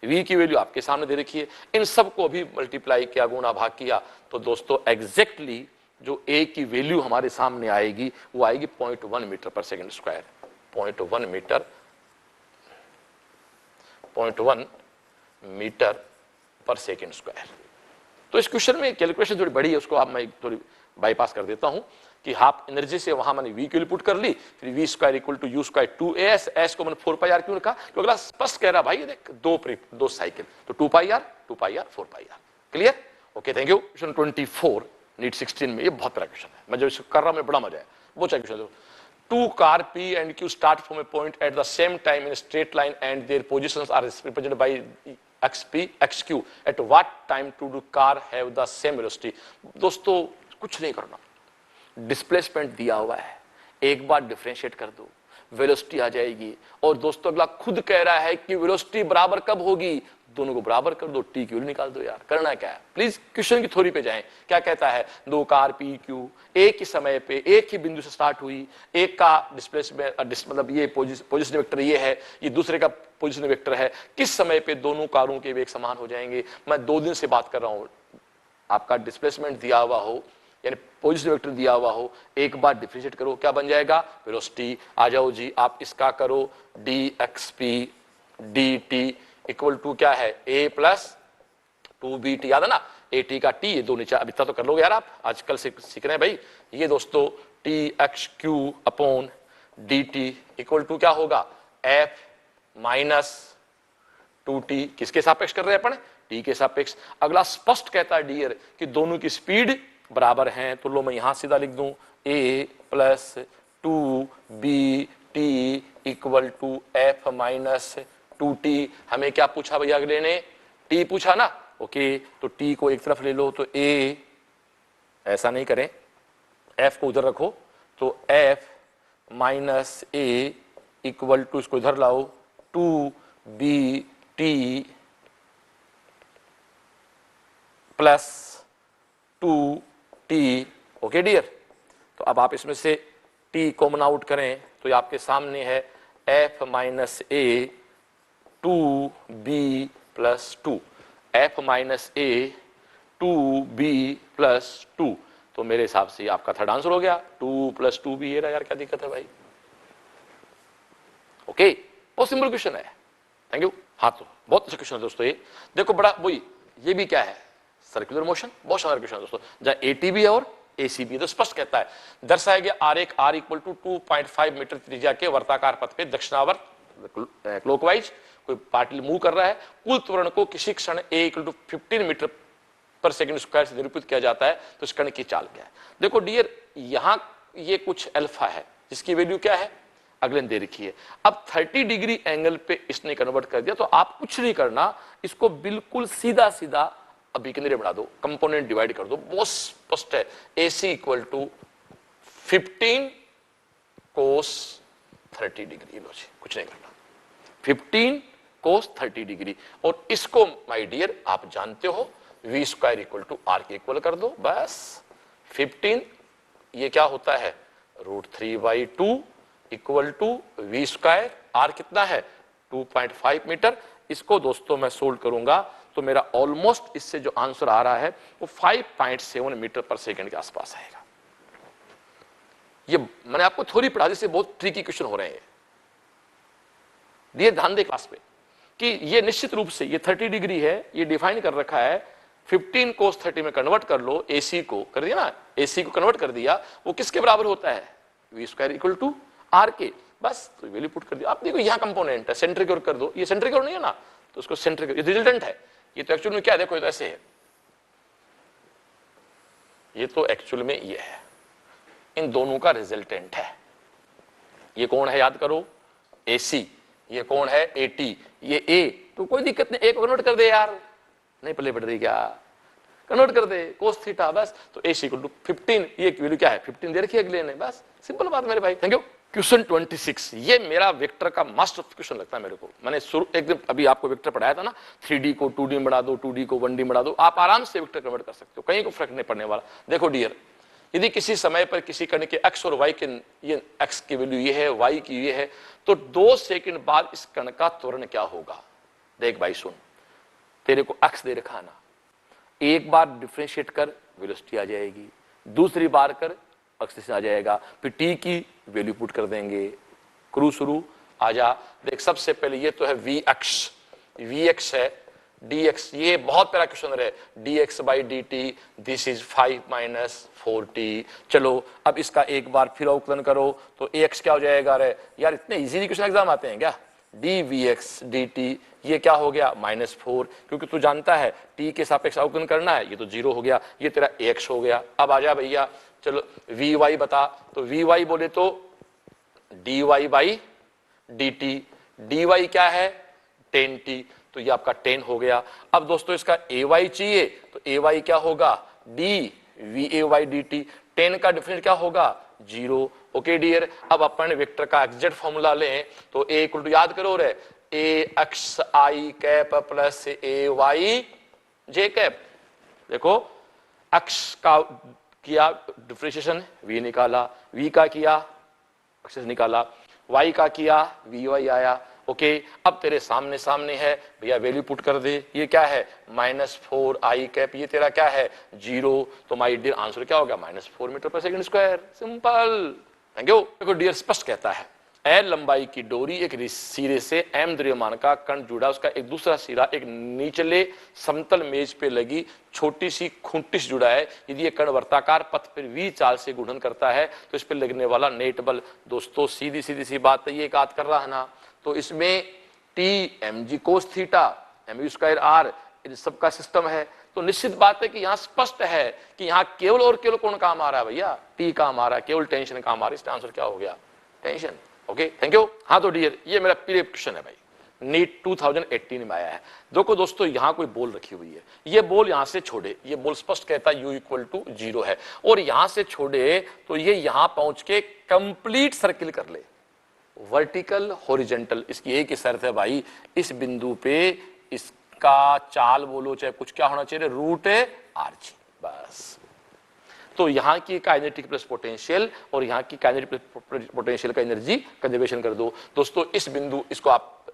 v की वैल्यू आपके सामने दे रखी है, इन सबको भी मल्टीप्लाई किया, गुणा भाग किया, तो दोस्तों एग्जैक्टली जो a की वैल्यू हमारे सामने आएगी वो आएगी 0.1 मीटर/सेकंड²। 0.1 मीटर/सेकंड²। तो इस क्वेश्चन में कैलकुलेशन थोड़ी बड़ी है, उसको आप मैं थोड़ी बाईपास कर देता हूं कि हाफ एनर्जी से वहां मैंने v की वैल्यू पुट कर ली, फिर v² = u² 2as, s को मैंने 4πr क्यों रखा, क्योंकि अगला स्पष्ट कह रहा भाई देख दो साइकिल, तो 2πr 4πr। Clear, okay, thank you. Question 24 NEET 16 में, ये बहुत बड़ा क्वेश्चन है, मैं जब इसको कर रहा हूं मैं बड़ा मजा है, बहुत अच्छा क्वेश्चन है। 2 car P and Q start from a point at the same time in a straight line and their positions are represented by XP, XQ. At what time two car have the same velocity? दोस्तों कुछ नहीं करना, displacement दिया हुआ है, एक बार differentiate कर दो, वेलोसिटी आ जाएगी। और दोस्तों अगला खुद कह रहा है कि वेलोसिटी बराबर कब होगी, दोनों को बराबर कर दो, टी की वैल्यू निकाल दो। यार करना क्या है, प्लीज क्वेश्चन की थ्योरी पे जाएं। क्या कहता है, 2 कार पी क्यू एक ही समय पे एक ही बिंदु से स्टार्ट हुई, एक का डिस्प्लेसमेंट मतलब ये पोजीशन वेक्टर ये है, ये दूसरे का पोजीशन वेक्टर है, किस समय पे दोनों कारों के वेग समान हो जाएंगे। मैं 2 दिन से बात कर रहा हूं, आपका डिस्प्लेसमेंट दिया हुआ हो यानी पोजीशन वेक्टर दिया हुआ हो, एक बार डिफरेंशिएट करो, क्या बन जाएगा, वेलोसिटी। आ जाओ जी, आप इसका करो dxp dt = क्या है, a + 2bt, याद है ना, at का t, ये दो नीचे अभी तक तो कर लोगे यार, आप आजकल से सीख रहे हैं भाई। ये दोस्तों txq/dt = क्या होगा, f - 2t, किसके सापेक्ष कर रहे हैं अपन, t के सापेक्ष। अगला स्पष्ट कहता है डियर कि दोनों की स्पीड बराबर हैं, तो लो मैं यहां सीधा लिख दूं a + 2bt = f - 2t। हमें क्या पूछा भैया अगले ने, t पूछा ना, ओके, तो t को एक तरफ ले लो, तो a, ऐसा नहीं करें, f को उधर रखो, तो f - a = इसको इधर लाओ 2bt + 2t। ओके डियर, तो अब आप इसमें से t कॉमन आउट करें तो ये आपके सामने है f - a 2b + 2, f - a 2b + 2, तो मेरे हिसाब से आपका थर्ड आंसर हो गया 2 + 2b। ये रहा यार, क्या दिक्कत है भाई, ओके, बहुत सिंपल क्वेश्चन है, थैंक यू। हाँ तो बहुत अच्छा क्वेश्चन है दोस्तों, ये देखो बड़ा वही, ये भी क्या है, सर्कुलर मोशन, बहुत शानदार क्वेश्चन है दोस्तों, जहां एटी भी है और एसी भी है। तो स्पष्ट कहता है, दर्शाया गया आरेख r = 2.5 मीटर त्रिज्या के वर्ताकार पथ पे दक्षिणावर्त क्लॉकवाइज कोई पार्टिकल मूव कर रहा है, कुल त्वरण को किसी क्षण a = 15 मीटर/सेकंड² से निरूपित किया जाता है, तो इस कण की चाल क्या है। देखो डियर, यहां ये कुछ अल्फा है जिसकी वैल्यू क्या है अगले ने दे रखी है। अब 30 डिग्री एंगल पे इसने कन्वर्ट कर दिया, तो आप कुछ नहीं करना, इसको बिल्कुल सीधा सीधा अभी कितने बढ़ा दो, कंपोनेंट डिवाइड कर दो, बहुत स्पष्ट है। AC equal to 15 cos 30 degree, लो जी, कुछ नहीं करना, 15 कोस 30 डिग्री। और इसको माय डियर आप जानते हो V square equal to R के इक्वल कर दो, बस 15 ये क्या होता है √3/2 equal to V square, R कितना है 2.5 मीटर। इसको दोस्तों मैं सोल्व करूंगा तो मेरा ऑलमोस्ट इससे जो आंसर आ रहा है वो 5.7 मीटर पर सेकंड के आसपास आएगा। ये मैंने आपको थोड़ी पढ़ा दी, से बहुत ट्रिकी क्वेश्चन हो रहे हैं ये, ध्यान दे क्लास पे कि ये निश्चित रूप से ये 30 डिग्री है, ये डिफाइन कर रखा है, 15 कोस 30 में कन्वर्ट कर लो, AC को कर दिया ना, AC को कन्वर्ट कर दिया, वो किसके बराबर होता है V square equal to R के, बस तो वैल्यू पुट कर दिया। आप देखो यहां कंपोनेंट है, सेंटर की ओर कर दो, ये सेंटर की ओर नहीं है ना, तो उसको सेंटर की, ये रिजल्टेंट है, ये तो एक्चुअल में क्या है, देखो ये तो ऐसे है, ये तो एक्चुअल में ये है, इन दोनों का रिजल्टेंट है। ये कौन है याद करो AC, ये कौन है AT, ये A, तो कोई दिक्कत नहीं, A को कन्वर्ट कर दे यार, नहीं पल्ले पड़ रही क्या, कन्वर्ट कर दे कोस थीटा, बस तो AC इक्वल टू 15, ये वैल्यू क्या है 15 दे रखी है अगले ने, बस सिंपल बात मेरे भाई, थैंक यू। क्वेश्चन 26, ये मेरा वेक्टर का मास्टर क्वेश्चन लगता है मेरे को, मैंने शुरू एकदम अभी आपको वेक्टर पढ़ाया था ना, 3D को 2D में बढ़ा दो, 2D को 1D में बढ़ा दो, आप आराम से वेक्टर कन्वर्ट कर सकते हो, कहीं को फर्क नहीं पड़ने वाला। देखो डियर, यदि किसी समय पर किसी कण के x और y के, ये x की वैल्यू ये है, y की ये है, तो 2 सेकंड बाद इस कण का त्वरण क्या होगा। देख भाई सुन, तेरे को x दे रखा ना, एक बार डिफरेंशिएट कर वेलोसिटी आ जाएगी, दूसरी बार कर एक्सेलरेशन आ जाएगा, फिर t की वैल्यू पुट कर देंगे, क्रू शुरू आजा। देख सबसे पहले ये तो है vx है, dx, ये बहुत प्यारा क्वेश्चन है, dx/dt, दिस इज 5 - 4t। चलो अब इसका एक बार फिर अवकलन करो तो ax क्या हो जाएगा, रे यार इतने इजीली क्वेश्चन एग्जाम आते हैं क्या, dvx dt, ये क्या हो गया -4, क्योंकि तू जानता है t के सापेक्ष अवकलन करना है, ये तो 0 हो गया, ये तेरा ax हो गया। अब आजा भैया, चलो vy बता, तो vy बोले तो dy/dt, dy क्या है 10t, तो ये आपका 10 हो गया। अब दोस्तों इसका ay चाहिए, तो ay क्या होगा dvay/dt, 10 का डिफरेंस क्या होगा 0। ओके डियर, अब अपन वेक्टर का एग्जैक्ट फॉर्मूला लें तो a इक्वल टू याद करो रे, axi cap plus ay j cap. देखो x का किया डिफरेंशिएशन, v निकाला, v का किया एक्सेस निकाला, y का किया vy आया। ओके अब तेरे सामने सामने है भैया, वैल्यू पुट कर दे, ये क्या है -4i कैप, ये तेरा क्या है 0, तो माय डियर आंसर क्या होगा -4 metre per second square, simple, thank you. देखो डियर स्पष्ट कहता है, L लंबाई की डोरी एक सिरे से m द्रव्यमान का कण जुड़ा, उसका एक दूसरा सिरा एक निचले समतल मेज पे लगी छोटी सी खूंटी से जुड़ा है। यदि ये कण वर्ताकार पथ पर v चाल से घूर्णन करता है तो इस पर लगने वाला नेट बल, दोस्तों सीधी सीधी सी बात है, ये एक याद कर रहा है ना, तो इसमें t mg cos theta mv square r इन सब का सिस्टम है, तो निश्चित बात है कि यहां स्पष्ट है कि यहां केवल और केवल कौन काम आ रहा है भैया, t काम आ रहा है, केवल टेंशन काम आ रहा है, इसका आंसर क्या हो गया टेंशन। Okay thank you. हाँ तो डियर ये मेरा प्रीवियस क्वेश्चन है भाई, नीट 2018 में आया है। देखो दोस्तों यहां कोई बॉल रखी हुई है, ये बॉल यहां से छोड़े, ये बॉल स्पष्ट कहता है u इक्वल टू 0 है, और यहां से छोड़े तो ये यहां पहुंच के कंप्लीट सर्किल कर ले, वर्टिकल हॉरिजॉन्टल, इसकी एक ही शर्त है भाई, इस बिंदु पे इसका चाल बोलो चाहे कुछ क्या होना चाहिए, रूट RG, बस। तो यहां की काइनेटिक प्लस पोटेंशियल और यहां की काइनेटिक प्लस पोटेंशियल का एनर्जी कंजर्वेशन कर दो। दोस्तों इस बिंदु, इसको आप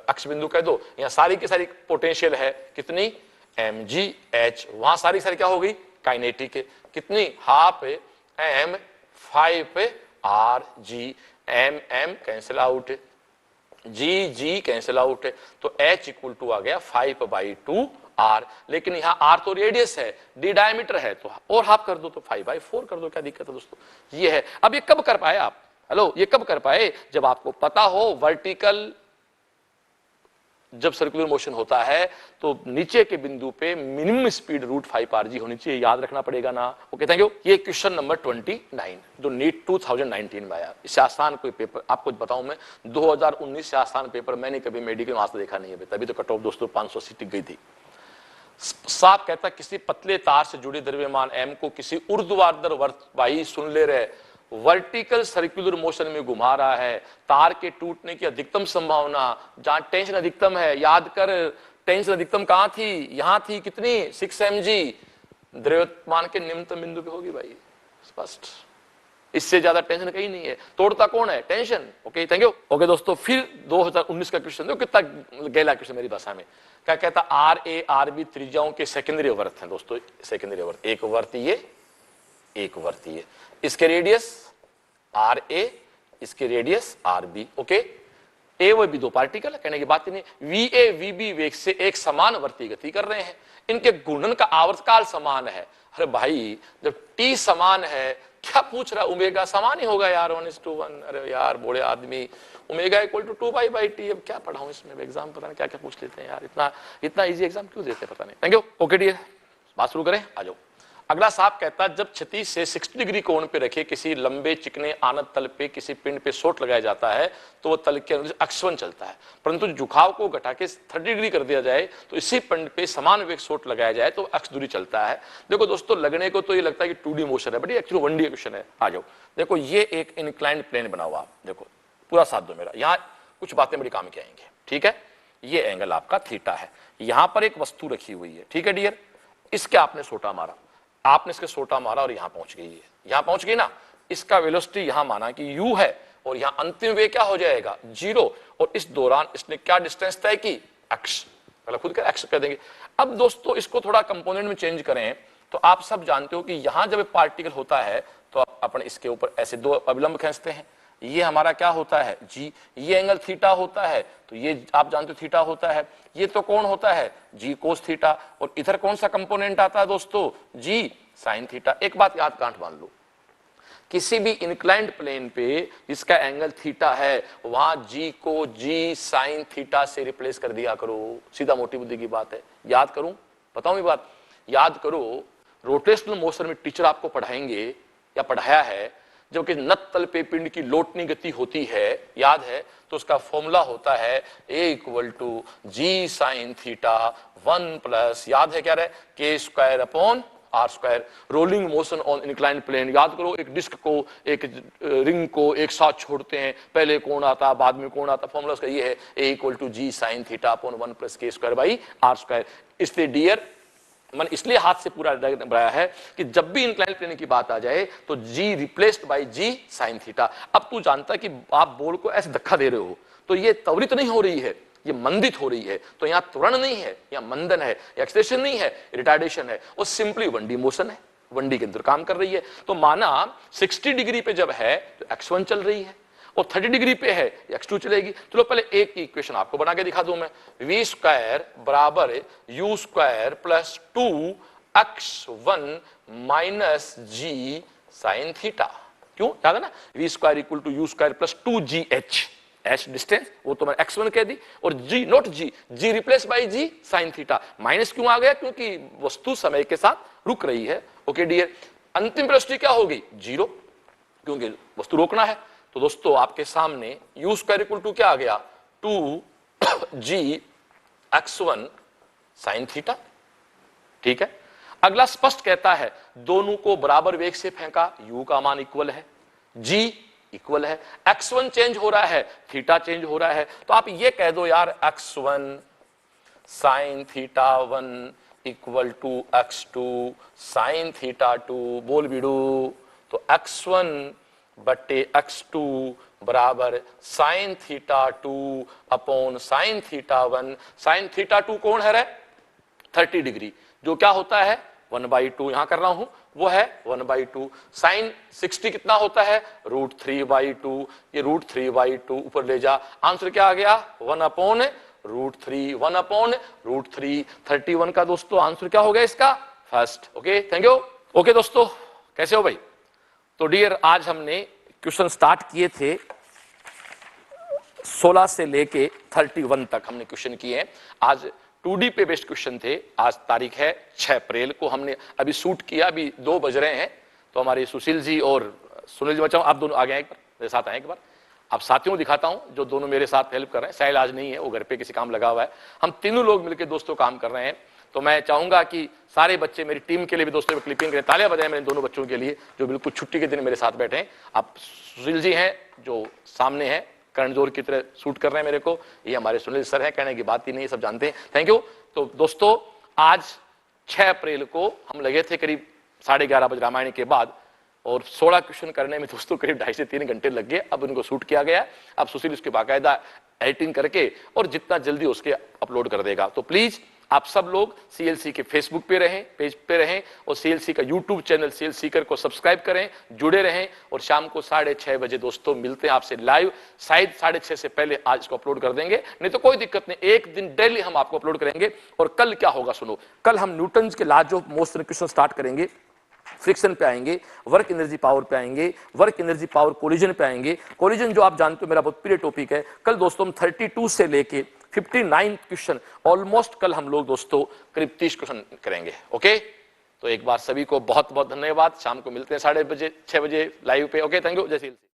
अक्ष बिंदु कह दो, यहां सारी की सारी पोटेंशियल है कितनी mgh, वहां सारी सारी क्या हो गई काइनेटिक, कितनी half m 5 rg, m cancel out, g cancel out, तो h इक्वल टू आ गया 5/2 r, लेकिन यहां r तो रेडियस है, d डायमीटर है, तो और हाफ कर दो तो 5/4 कर दो, क्या दिक्कत है दोस्तों, ये है। अब ये कब कर पाए आप, हेलो ये कब कर पाए, जब आपको पता हो वर्टिकल जब सर्कुलर मोशन होता है तो नीचे के बिंदु पे मिनिमम स्पीड √5 होनी चाहिए, याद रखना पड़ेगा ना। Okay, thank you. ये क्वेश्चन नंबर 29 जो नीट 2019 में आया। इससे आसान कोई पेपर आपको बताऊं मैं, 2019 से आसान पेपर मैंने कभी मेडिकल में आज तक देखा नहीं है, तभी तो कट ऑफ दोस्तों 580 टिक गई थी। साफ कहता किसी पतले तार से जुड़े द्रव्यमान m को किसी ऊर्ध्वाधर वाही सुन ले रहे वर्टिकल सर्कुलर मोशन में घुमा रहा है। तार के टूटने की अधिकतम संभावना, जहां टेंशन अधिकतम है, याद कर टेंशन अधिकतम कहां थी, यहां थी, कितनी 6 mg, द्रव्यमान के निम्नतम बिंदु पे होगी भाई, स्पष्ट, इससे ज्यादा टेंशन कहीं नहीं है। तोड़ता कौन है, tension. Okay, thank you. Okay दोस्तों, फिर 2019 का क्वेश्चन देखो कितना गहरा क्वेश्चन मेरी भाषा में। क्या कहता, आर ए आर बी त्रिज्याओं के सेकेंडरी वर्त हैं दोस्तों, सेकेंडरी वर्त, एक वर्त ये, एक वर्त ये, इसके रेडियस आर ए, इसके रेडियस आर बी। ओके, ए व बी दो पार्टिकल है, कहने की बात ही नहीं। वी ए वी बी वेग से एक समान वर्ती गति कर रहे हैं, इनके घूर्णन का आवर्तकाल समान है। अरे भाई जब टी समान है, क्या पूछ रहा, ओमेगा समान ही होगा यार, 1:1। अरे यार बूढ़े आदमी, ओमेगा इक्वल टू 2π/t। अब क्या पढ़ाऊं इसमें, एग्जाम पता नहीं क्या क्या पूछ लेते हैं यार, इतना इजी एग्जाम क्यों देते हैं पता नहीं। Thank you. ओके डियर, बात शुरू करें, आ जाओ। अगला साहब कहता जब क्षितिज से 60 डिग्री कोण पे रखे किसी लंबे चिकने आनत तल पे किसी पिंड पे शॉट लगाया जाता है तो वह तल के अंदर अक्षवन चलता है, परंतु झुकाव को घटा के 30 डिग्री कर दिया जाए तो इसी पिंड पे समान वेग शॉट लगाया जाए तो अक्ष दूरी चलता है। देखो दोस्तों, लगने को तो ये लगता है कि 2D मोशन है, बट ये एक्चुअली 1D क्वेश्चन है। आ जाओ, देखो ये एक इंक्लाइंड प्लेन बना हुआ, देखो पूरा साथ दो मेरा, यहाँ कुछ बातें बड़ी काम की आएंगे, ठीक है। ये एंगल आपका थीटा है, यहां पर एक वस्तु रखी हुई है, ठीक है डियर, इसके आपने सोटा मारा, आपने इसके सोटा मारा और यहां पहुंच गई है, यहां पहुंच गई ना, इसका वेलोसिटी यहां माना कि u है और यहां अंतिम वेग क्या हो जाएगा 0, और इस दौरान इसने क्या डिस्टेंस तय की, x, पहले खुद कर x कह देंगे। अब दोस्तों इसको थोड़ा कंपोनेंट में चेंज करें तो आप सब जानते हो कि यहां जब पार्टिकल होता है तो आप अपने इसके ऊपर ऐसे दो अभिलंब खींचते हैं, ये हमारा क्या होता है जी, ये एंगल थीटा होता है, तो ये आप जानते हो थीटा होता है, ये तो कौन होता है जी कोस थीटा, और इधर कौन सा कंपोनेंट आता है दोस्तों जी साइन थीटा। एक बात याद गांठ मान लो, किसी भी इंक्लाइंड प्लेन पे जिसका एंगल थीटा है वहां जी को जी साइन थीटा से रिप्लेस कर दिया करो, सीधा मोटी बुद्धि की बात है। याद करूं, बताऊं ये बात, याद करो रोटेशनल मोशन में टीचर आपको पढ़ाएंगे या पढ़ाया है, जबकि नत तल पे पिंड की लौटनी गति होती है, याद है, तो उसका फॉर्मूला होता है A = G sin θ 1 प्लस, याद है क्या रहे, K² / R²। Rolling motion on inclined plane, याद करो एक डिस्क को, एक रिंग को एक साथ छोड़ते हैं, पहले कोण आता बाद में कोण आता, फॉर्मूला उसका ये है A = G sin θ 1 + K² / R²। इसलिए डियर मन इसलिए हाथ से पूरा बनाया है कि जब भी इंक्लाइंड प्लेन की बात आ जाए तो G replaced by G sin θ। अब तू जानता है कि आप बॉल को ऐसे धक्का दे रहे हो तो ये त्वरित नहीं हो रही है, ये मंदित हो रही है, तो यहाँ त्वरण नहीं है, यहाँ मंदन है, एक्सेलेरेशन नहीं है, रिटार्डेशन है, और सिंपली 1D मोशन है, 1D के अंदर काम कर रही है। तो माना 60 डिग्री पे जब है तो x1 चल रही है और 30 डिग्री पे है x2 चलेगी। चलो पहले एक इक्वेशन आपको बना के दिखा दूं मैं, v² = u² + 2x1 - g sin θ। क्यों याद है ना, v² = u² + 2gh, h distance वो तो मैंने x1 कह दी, और g naught g replace by g sin θ। Minus क्यों आ गया, क्योंकि वस्तु समय के साथ रुक रही है। ओके डियर, अंतिम वेलोसिटी क्या होगी 0, क्योंकि वस्तु रोकना है। तो दोस्तों आपके सामने u² = क्या आ गया 2g x1 sin θ, ठीक है। अगला स्पष्ट कहता है दोनों को बराबर वेग से फेंका, u का मान इक्वल है, g इक्वल है, x1 चेंज हो रहा है, थीटा चेंज हो रहा है, तो आप ये कह दो यार x1 sin θ 1 = x2 sin θ 2, बोल बिड़ू, तो x1 बट्टे x2 बराबर sin θ 2 अपॉन sin θ 1। sin θ 2 कौन है रे 30 डिग्री, जो क्या होता है 1/2, यहां कर रहा हूं वो है 1/2। sin 60 कितना होता है √3/2, ये √3/2 ऊपर ले जा, आंसर क्या आ गया 1/√3, 1/√3, 31 का दोस्तों आंसर क्या हो गया इसका first. Okay thank you. Okay दोस्तों कैसे हो भाई। तो डियर आज हमने क्वेश्चन स्टार्ट किए थे 16 से लेके 31 तक हमने क्वेश्चन किए हैं। आज 2D पे बेस्ड क्वेश्चन थे। आज तारीख है 6 अप्रैल को, हमने अभी शूट किया, अभी 2 बज रहे हैं। तो हमारे सुशील जी और सुनील जी, बचाओ आप दोनों आगे आए, एक बार मेरे साथ आए एक बार। आप साथियों दिखाता हूं जो दोनों मेरे साथ हेल्प कर रहे हैं। साहिल आज नहीं है, वो घर पे किसी काम लगा हुआ है। हम तीनों लोग मिलकर दोस्तों काम कर रहे हैं। तो मैं चाहूंगा कि सारे बच्चे मेरी टीम के लिए भी दोस्तों क्लिपिंग करें, तालियां बजाएं मेरे दोनों बच्चों के लिए जो बिल्कुल छुट्टी के दिन मेरे साथ बैठे हैं। आप सुशील जी हैं जो सामने हैं, करण जोर की तरह शूट कर रहे हैं मेरे को। ये हमारे सुनील सर हैं, कहने की बात ही नहीं, सब जानते हैं। Thank you. तो दोस्तों आज 6 अप्रैल को हम लगे थे करीब 11:30 बजे रामायण के बाद, और 16 क्वेश्चन करने में दोस्तों करीब 2.5 से 3 घंटे लग गए। अब उनको शूट किया गया। अब सुशील उसके बाकायदा एडिटिंग करके और जितना जल्दी उसके अपलोड कर देगा। तो प्लीज आप सब लोग सीएलसी के फेसबुक पे रहें, पेज पे रहें, और सीएलसी का यूट्यूब चैनल सीएल सीकर को सब्सक्राइब करें, जुड़े रहें। और शाम को 6:30 बजे दोस्तों मिलते हैं आपसे लाइव। शायद 6:30 से पहले आज इसको अपलोड कर देंगे, नहीं तो कोई दिक्कत नहीं, एक दिन डेली हम आपको अपलोड करेंगे। और कल क्या होगा सुनो, कल हम न्यूटन के laws of motion question start करेंगे, फ्रिक्शन पे आएंगे, वर्क एनर्जी पावर पे आएंगे, वर्क एनर्जी पावर कोलिजन पे आएंगे। कोलिजन जो आप जानते हो मेरा बहुत प्रिय टॉपिक है। कल दोस्तों हम 32 से लेके 59 क्वेश्चन ऑलमोस्ट कल हम लोग दोस्तों करीब 30 क्वेश्चन करेंगे। ओके, तो एक बार सभी को बहुत बहुत धन्यवाद। शाम को मिलते हैं 6:30 बजे लाइव पे। Okay, thank you. जय श्री